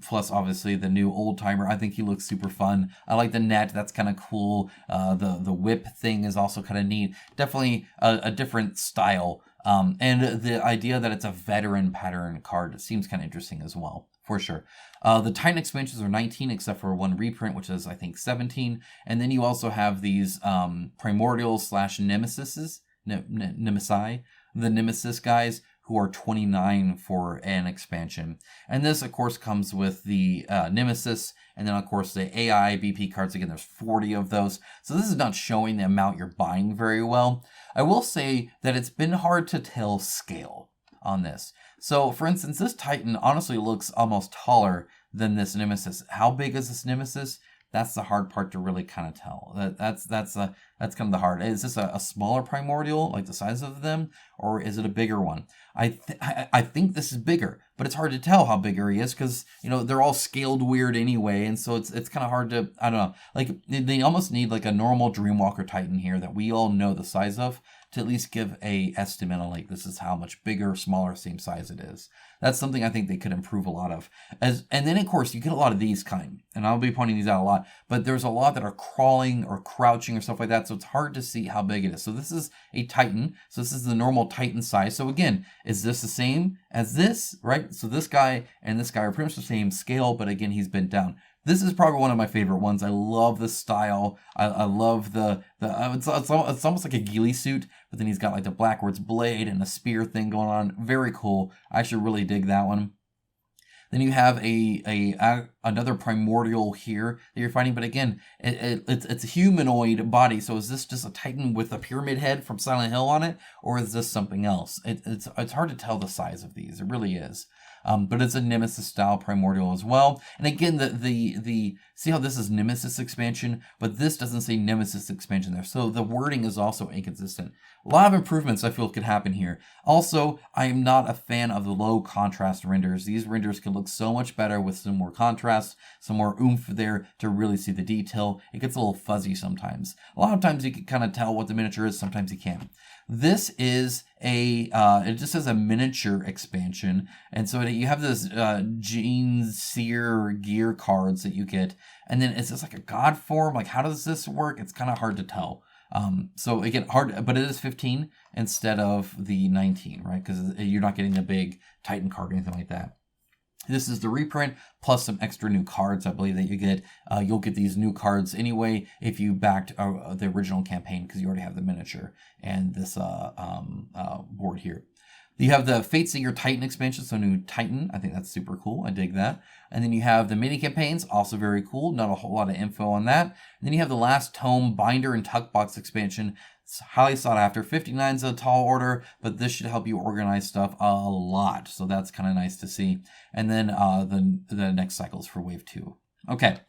Plus, obviously, the new old-timer. I think he looks super fun. I like the net. That's kind of cool. The whip thing is also kind of neat. Definitely a different style. And the idea that it's a veteran pattern card seems kind of interesting as well, for sure. The Titan expansions are 19, except for one reprint, which is, I think, 17. And then you also have these Primordial / Nemesises, Nemesi, the Nemesis guys, who are 29 for an expansion. And this, of course, comes with the Nemesis, and then, of course, the AI BP cards. Again, there's 40 of those. So this is not showing the amount you're buying very well. I will say that it's been hard to tell scale on this. So, for instance, this Titan honestly looks almost taller than this Nemesis. How big is this Nemesis? That's the hard part to really kind of tell. That's kind of the hard. Is this a smaller primordial, like the size of them, or is it a bigger one? I think this is bigger, but it's hard to tell how bigger he is because, you know, they're all scaled weird anyway, and so it's kind of hard to, I don't know, like they almost need like a normal Dreamwalker Titan here that we all know the size of to at least give a estimate on like this is how much bigger, smaller, same size it is. That's something I think they could improve a lot of. And then of course you get a lot of these kind, and I'll be pointing these out a lot, but there's a lot that are crawling or crouching or stuff like that, so it's hard to see how big it is. So this is a Titan, so this is the normal Titan size. So again, is this the same as this, right? So this guy and this guy are pretty much the same scale, but again, he's bent down. This is probably one of my favorite ones. I love the style. I love it's almost like a ghillie suit, but then he's got like the backwards blade and a spear thing going on. Very cool. I actually really dig that one. Then you have another primordial here that you're fighting, but again, it's a humanoid body. So is this just a Titan with a pyramid head from Silent Hill on it, or is this something else? It's hard to tell the size of these. It really is. But it's a Nemesis style primordial as well. And again, the see how this is Nemesis expansion, but this doesn't say Nemesis expansion there. So the wording is also inconsistent. A lot of improvements I feel could happen here. Also, I am not a fan of the low contrast renders. These renders could look so much better with some more contrast, some more oomph there to really see the detail. It gets a little fuzzy sometimes. A lot of times you can kind of tell what the miniature is, sometimes you can't. This is it just says a miniature expansion. And so you have this Gene Seer gear cards that you get. And then it's just like a god form. Like, how does this work? It's kind of hard to tell. So again, hard, but it is 15 instead of the 19, right? Because you're not getting the big Titan card or anything like that. This is the reprint plus some extra new cards, I believe, that you get. You'll get these new cards anyway if you backed the original campaign because you already have the miniature and this board here. You have the Fatesinger Titan expansion, so new Titan. I think that's super cool. I dig that. And then you have the mini campaigns, also very cool. Not a whole lot of info on that. And then you have the last tome binder and tuck box expansion. It's highly sought after. 59 is a tall order, but this should help you organize stuff a lot. So that's kind of nice to see. And then the next cycle is for wave 2. Okay.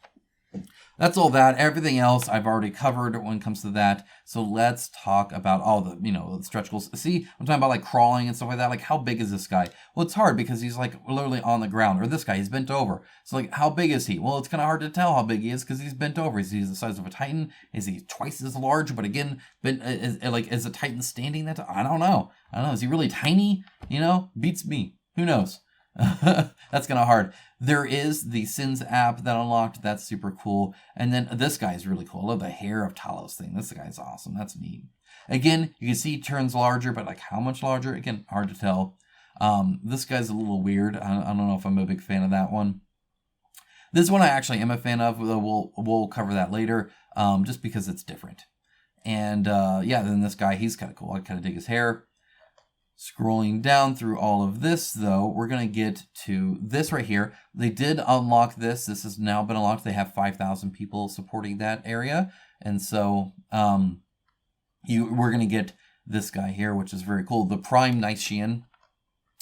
That's all that. Everything else I've already covered when it comes to that. So let's talk about all the, the stretch goals. See, I'm talking about like crawling and stuff like that. Like, how big is this guy? Well, it's hard because he's like literally on the ground. Or this guy, he's bent over. So like, how big is he? Well, it's kind of hard to tell how big he is because he's bent over. Is he the size of a Titan? Is he twice as large? But again, is a Titan standing that? I don't know. Is he really tiny? Beats me. Who knows? That's kind of hard. There is the Sins app that unlocked. That's super cool. And then this guy is really cool. I love the hair of Talos thing. This guy's awesome. That's neat. Again, you can see he turns larger, but like how much larger? Again, hard to tell. This guy's a little weird. I don't know if I'm a big fan of that one. This one I actually am a fan of. We'll cover that later, just because it's different. And then this guy, he's kind of cool. I kind of dig his hair. Scrolling down through all of this, though, we're going to get to this right here. They did unlock this. This has now been unlocked. They have 5,000 people supporting that area. And so we're going to get this guy here, which is very cool. The Prime Nician.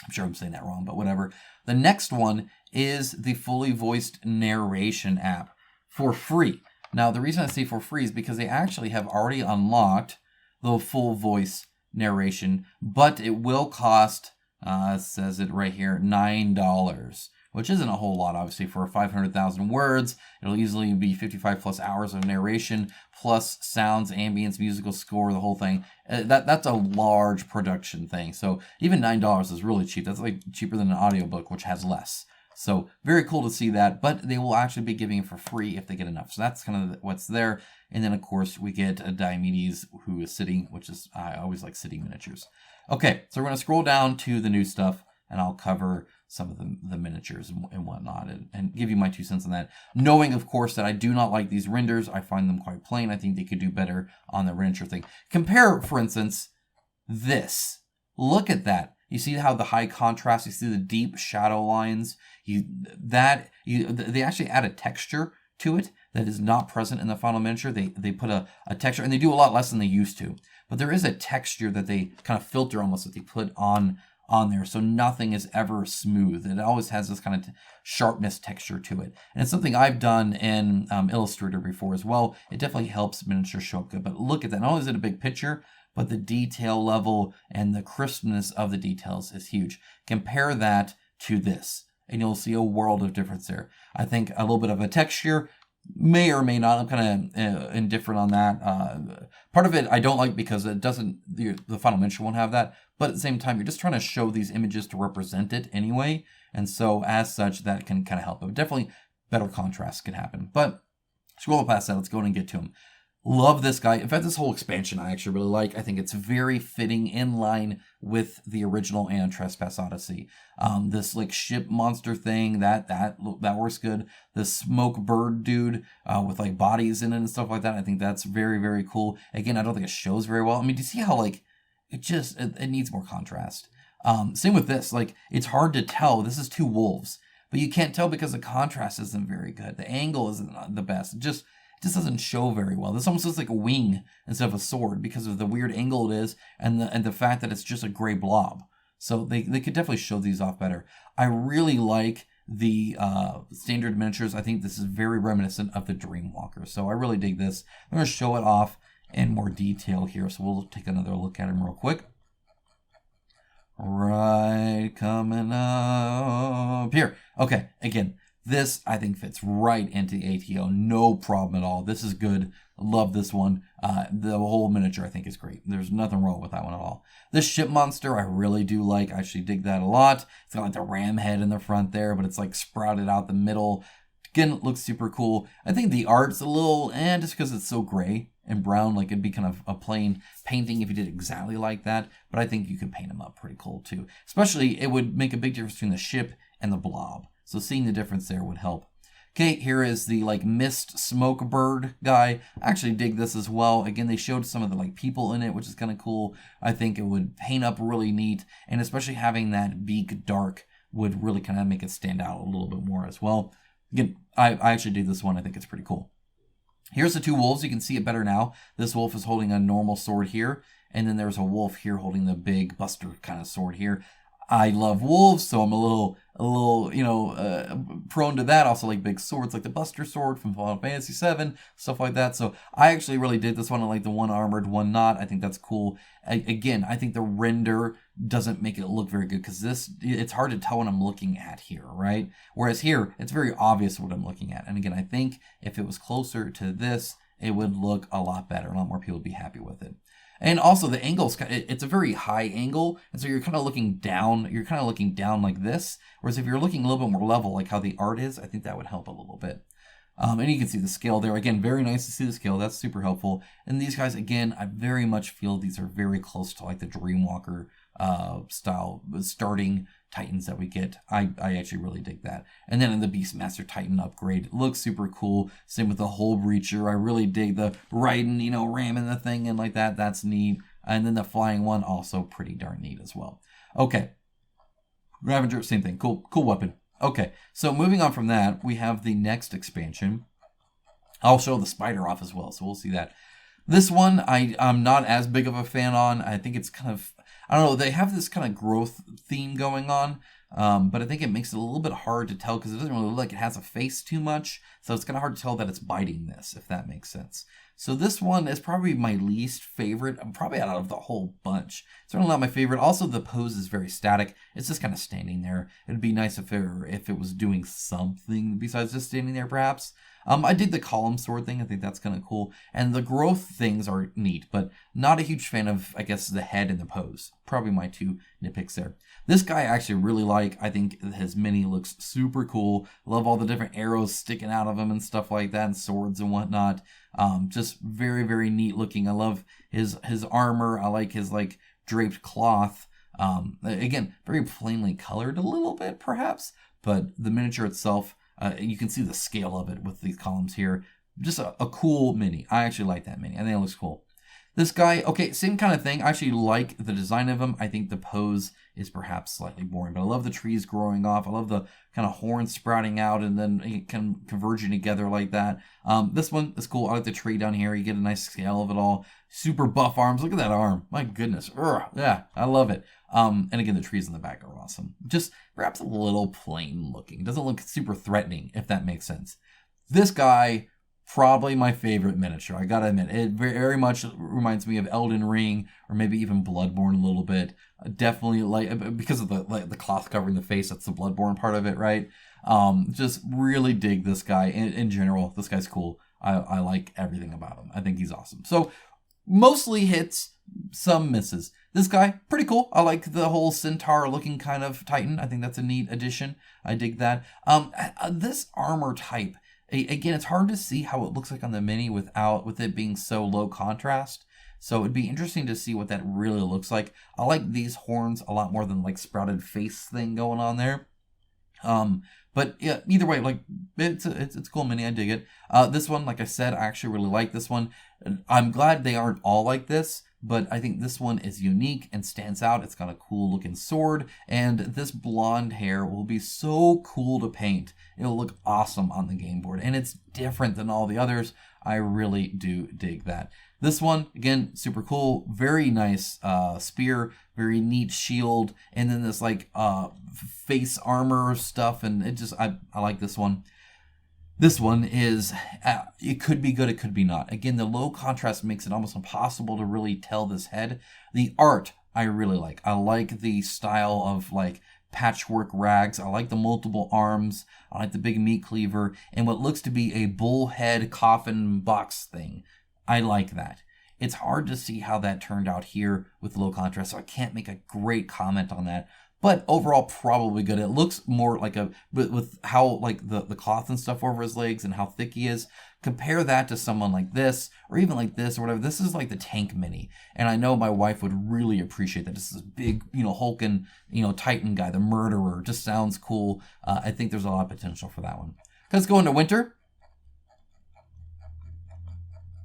I'm sure I'm saying that wrong, but whatever. The next one is the fully voiced narration app for free. Now, the reason I say for free is because they actually have already unlocked the full voice narration, but it will cost, says it right here, $9, which isn't a whole lot, obviously, for 500,000 words. It'll easily be 55 plus hours of narration, plus sounds, ambience, musical score, the whole thing. That's a large production thing. So even $9 is really cheap. That's like cheaper than an audiobook, which has less. So very cool to see that, but they will actually be giving it for free if they get enough. So that's kind of what's there. And then, of course, we get a Diomedes who is sitting, which is, I always like sitting miniatures. Okay, so we're going to scroll down to the new stuff, and I'll cover some of the miniatures and whatnot, and give you my 2 cents on that. Knowing, of course, that I do not like these renders. I find them quite plain. I think they could do better on the miniature thing. Compare, for instance, this. Look at that. You see how the high contrast, you see the deep shadow lines. They actually add a texture to it that is not present in the final miniature. They put a texture, and they do a lot less than they used to. But there is a texture that they kind of filter almost that they put on there, so nothing is ever smooth. It always has this kind of sharpness texture to it. And it's something I've done in Illustrator before as well. It definitely helps miniatures show up good. But look at that. Not only is it a big picture, but the detail level and the crispness of the details is huge. Compare that to this, and you'll see a world of difference there. I think a little bit of a texture may or may not. I'm kind of indifferent on that. Part of it I don't like because it doesn't, the final miniature won't have that. But at the same time, you're just trying to show these images to represent it anyway. And so as such, that can kind of help. But definitely better contrast can happen. But scroll past that. Let's go and get to them. Love this guy. In fact, this whole expansion I actually really like. I think it's very fitting, in line with the original and Trespass Odyssey. This like ship monster thing, that works good. The smoke bird dude with like bodies in it and stuff like that. I think that's very, very cool. Again, I don't think it shows very well. I mean, do you see how like it needs more contrast? Same with this. Like, it's hard to tell. This is 2 wolves, but you can't tell because the contrast isn't very good. The angle isn't the best. It just doesn't show very well. This almost looks like a wing instead of a sword because of the weird angle it is and the fact that it's just a gray blob. So they could definitely show these off better. I really like the standard miniatures. I think this is very reminiscent of the Dreamwalker. So I really dig this. I'm going to show it off in more detail here. So we'll take another look at him real quick. Right, coming up here. Okay, again. This, I think, fits right into the ATO. No problem at all. This is good. Love this one. The whole miniature, I think, is great. There's nothing wrong with that one at all. This ship monster, I really do like. I actually dig that a lot. It's got like the ram head in the front there, but it's like sprouted out the middle. Again, it looks super cool. I think the art's a little, just because it's so gray and brown, like it'd be kind of a plain painting if you did exactly like that. But I think you could paint them up pretty cool too. Especially, it would make a big difference between the ship and the blob. So seeing the difference there would help. Okay, here is the like mist smoke bird guy. I actually dig this as well. Again, they showed some of the like people in it, which is kind of cool. I think it would paint up really neat, and especially having that beak dark would really kind of make it stand out a little bit more as well. Again, I actually dig this one. I think it's pretty cool. Here's the 2 wolves. You can see it better now. This wolf is holding a normal sword here, and then there's a wolf here holding the big buster kind of sword here. I love wolves, so I'm a little, prone to that. Also like big swords, like the Buster Sword from Final Fantasy VII, stuff like that. So I actually really did this one. I like the one armored, one not. I think that's cool. Again, I think the render doesn't make it look very good because it's hard to tell what I'm looking at here, right? Whereas here, it's very obvious what I'm looking at. And again, I think if it was closer to this, it would look a lot better. A lot more people would be happy with it. And also the angle's it's a very high angle, and so you're kind of looking down. You're kind of looking down like this. Whereas if you're looking a little bit more level, like how the art is, I think that would help a little bit. And you can see the scale there. Again, very nice to see the scale. That's super helpful. And these guys, again, I very much feel these are very close to like the Dreamwalker style starting Titans that we get. I actually really dig that. And then in the Beastmaster Titan upgrade, it looks super cool. Same with the Hull Breacher. I really dig the riding, ramming the thing in like that. That's neat. And then the flying one, also pretty darn neat as well. Okay. Ravager, same thing. Cool weapon. Okay, so moving on from that, we have the next expansion. I'll show the spider off as well, so we'll see that. This one, I'm not as big of a fan on. I think it's kind of, I don't know, they have this kind of growth theme going on, but I think it makes it a little bit hard to tell because it doesn't really look like it has a face too much, so it's kind of hard to tell that it's biting this, if that makes sense. So this one is probably my least favorite, probably out of the whole bunch. It's certainly not my favorite. Also, the pose is very static. It's just kind of standing there. It'd be nice if it was doing something besides just standing there, perhaps. I did the column sword thing. I think that's kind of cool. And the growth things are neat, but not a huge fan of, I guess, the head and the pose. Probably my two nitpicks there. This guy I actually really like. I think his mini looks super cool. Love all the different arrows sticking out of him and stuff like that, and swords and whatnot. Just very, very neat looking. I love his armor. I like his like draped cloth. Again, very plainly colored a little bit perhaps, but the miniature itself, you can see the scale of it with these columns here. Just a cool mini. I actually like that mini. I think it looks cool. This guy, okay, same kind of thing. I actually like the design of him. I think the pose is perhaps slightly boring, but I love the trees growing off. I love the kind of horns sprouting out and then kind of converging together like that. This one is cool. I like the tree down here. You get a nice scale of it all. Super buff arms. Look at that arm. My goodness. Yeah, I love it. And again, the trees in the back are awesome. Just perhaps a little plain looking. It doesn't look super threatening, if that makes sense. This guy, probably my favorite miniature. I gotta admit, it very much reminds me of Elden Ring or maybe even Bloodborne a little bit. Definitely like because of the cloth covering the face. That's the Bloodborne part of it, right? Just really dig this guy. In general, this guy's cool. I like everything about him. I think he's awesome. So mostly hits, some misses. This guy, pretty cool. I like the whole centaur looking kind of Titan. I think that's a neat addition. I dig that. This armor type, again, it's hard to see how it looks like on the mini with it being so low contrast. So it'd be interesting to see what that really looks like. I like these horns a lot more than like sprouted face thing going on there. But yeah, either way, like it's a cool mini. I dig it. This one, like I said, I actually really like this one. I'm glad they aren't all like this, but I think this one is unique and stands out. It's got a cool looking sword, and this blonde hair will be so cool to paint. It'll look awesome on the game board, and it's different than all the others. I really do dig that. This one, again, super cool. Very nice spear, very neat shield, and then this like face armor stuff, and I like this one. This one is, it could be good, it could be not. Again, the low contrast makes it almost impossible to really tell this head. The art, I really like. I like the style of like patchwork rags. I like the multiple arms. I like the big meat cleaver and what looks to be a bullhead coffin box thing. I like that. It's hard to see how that turned out here with low contrast, so I can't make a great comment on that. But overall, probably good. It looks more like with how like the cloth and stuff over his legs and how thick he is. Compare that to someone like this, or even like this, or whatever. This is like the tank mini, and I know my wife would really appreciate that. This is a big, hulking, Titan guy, the murderer. Just sounds cool. I think there's a lot of potential for that one. Let's go into winter.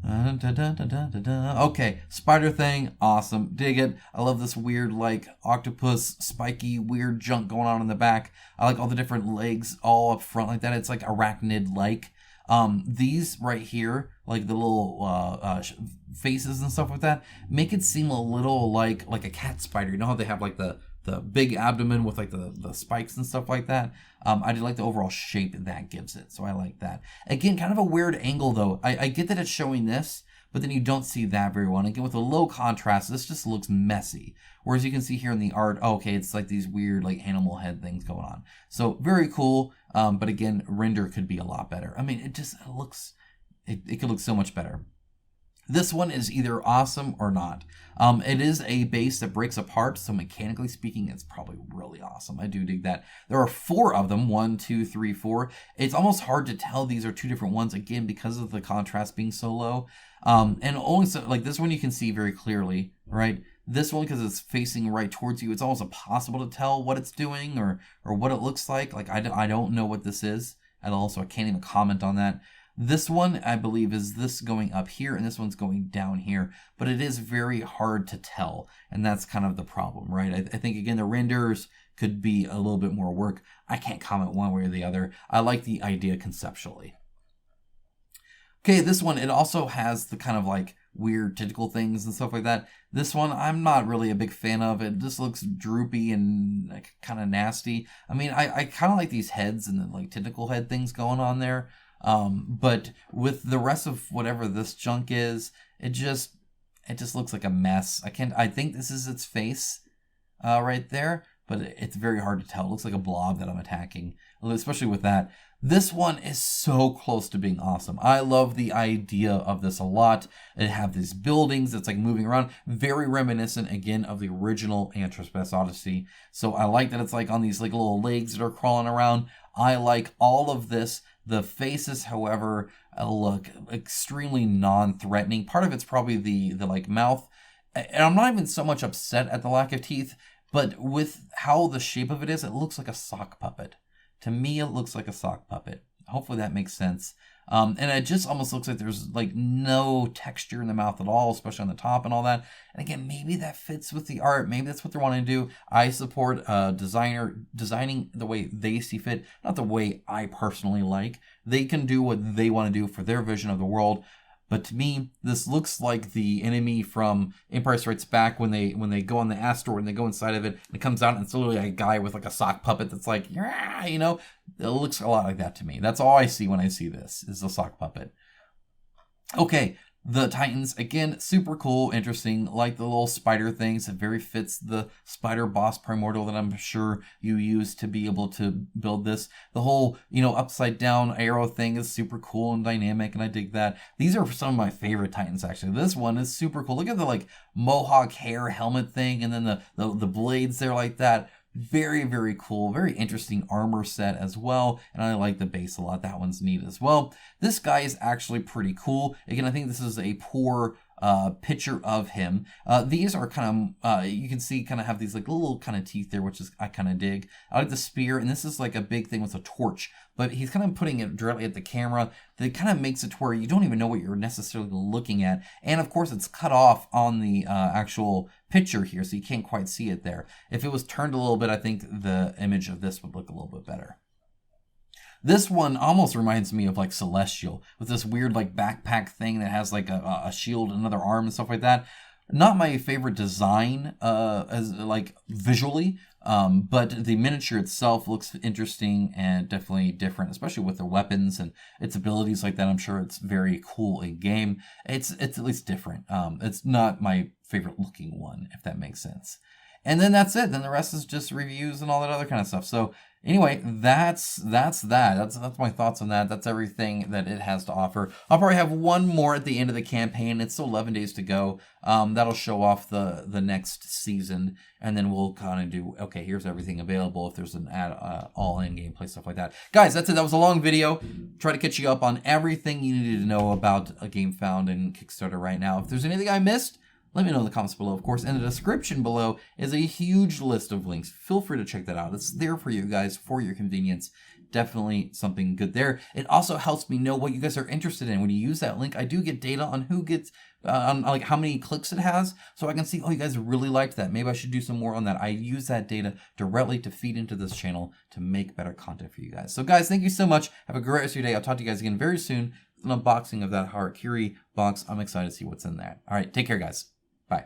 Okay, spider thing, awesome, dig it. I love this weird like octopus spiky weird junk going on in the back. I like all the different legs all up front like that. It's like arachnid like. These right here, like the little faces and stuff like that, make it seem a little like a cat spider. You know how they have like the big abdomen with like the spikes and stuff like that. I did like the overall shape that gives it, so I like that. Again, kind of a weird angle though. I get that it's showing this, but then you don't see that very well. And again, with a low contrast, this just looks messy. Whereas you can see here in the art, okay, it's like these weird like animal head things going on. So very cool. But again, render could be a lot better. I mean, it could look so much better. This one is either awesome or not. It is a base that breaks apart, so mechanically speaking, it's probably really awesome. I do dig that. There are 4 of them, 1, 2, 3, 4. It's almost hard to tell these are 2 different ones, again, because of the contrast being so low. And only so, like this one you can see very clearly, right? This one, because it's facing right towards you, it's almost impossible to tell what it's doing or what it looks like. Like, I don't know what this is at all, so I can't even comment on that. This one, I believe, is this going up here, and this one's going down here. But it is very hard to tell, and that's kind of the problem, right? I think, again, the renders could be a little bit more work. I can't comment one way or the other. I like the idea conceptually. Okay, this one, it also has the kind of like weird tentacle things and stuff like that. This one, I'm not really a big fan of. It just looks droopy and like kind of nasty. I mean, I kind of like these heads and the like tentacle head things going on there. But with the rest of whatever this junk is, it just looks like a mess. I think this is its face, right there, but it's very hard to tell. It looks like a blob that I'm attacking, especially with that. This one is so close to being awesome. I love the idea of this a lot. It have these buildings that's like moving around, very reminiscent again of the original Anthrobes Odyssey. So I like that it's like on these like little legs that are crawling around. I like all of this. The faces, however, look extremely non-threatening. Part of it's probably the like mouth. And I'm not even so much upset at the lack of teeth, but with how the shape of it is, it looks like a sock puppet. To me, it looks like a sock puppet. Hopefully that makes sense. And it just almost looks like there's like no texture in the mouth at all, especially on the top and all that. And again, maybe that fits with the art. Maybe that's what they're wanting to do. I support a designer designing the way they see fit, not the way I personally like. They can do what they want to do for their vision of the world. But to me, this looks like the enemy from Empire Strikes Back when they go on the asteroid and they go inside of it and it comes out and it's literally a guy with like a sock puppet that's like, yeah, you know, it looks a lot like that to me. That's all I see when I see this is the sock puppet. Okay, the Titans, again, super cool, interesting, like the little spider things. It very fits the spider boss primordial that I'm sure you use to be able to build this. The whole, you know, upside down arrow thing is super cool and dynamic, and I dig that. These are some of my favorite Titans, actually. This one is super cool. Look at the, like, mohawk hair helmet thing, and then the blades there like that. Very, very cool. Very interesting armor set as well. And I like the base a lot. That one's neat as well. This guy is actually pretty cool. Again, I think this is a poor picture of him. These are kind of, you can see kind of have these like little kind of teeth there, which is, I kind of dig. I like the spear, and this is like a big thing with a torch, but he's kind of putting it directly at the camera. That kind of makes it to where you don't even know what you're necessarily looking at. And of course, it's cut off on the actual picture here, so you can't quite see it there. If it was turned a little bit, I think the image of this would look a little bit better. This one almost reminds me of like Celestial, with this weird like backpack thing that has like a shield, another arm and stuff like that. Not my favorite design as like visually, but the miniature itself looks interesting and definitely different, especially with the weapons and its abilities like that. I'm sure it's very cool in game. It's at least different. It's not my favorite looking one, if that makes sense. And then that's it. Then the rest is just reviews and all that other kind of stuff. So anyway, that's that. That's my thoughts on that. That's everything that it has to offer. I'll probably have one more at the end of the campaign. It's still 11 days to go. That'll show off the next season, and then we'll kind of do, okay, here's everything available if there's an all-in gameplay, stuff like that. Guys, that's it. That was a long video. Try to catch you up on everything you needed to know about a game found in Kickstarter right now. If there's anything I missed, let me know in the comments below, of course. In the description below is a huge list of links. Feel free to check that out. It's there for you guys, for your convenience. Definitely something good there. It also helps me know what you guys are interested in. When you use that link, I do get data on who gets, on like how many clicks it has, so I can see, oh, you guys really liked that. Maybe I should do some more on that. I use that data directly to feed into this channel to make better content for you guys. So guys, thank you so much. Have a great rest of your day. I'll talk to you guys again very soon. An unboxing of that Harakiri box. I'm excited to see what's in there. All right, take care, guys. Bye.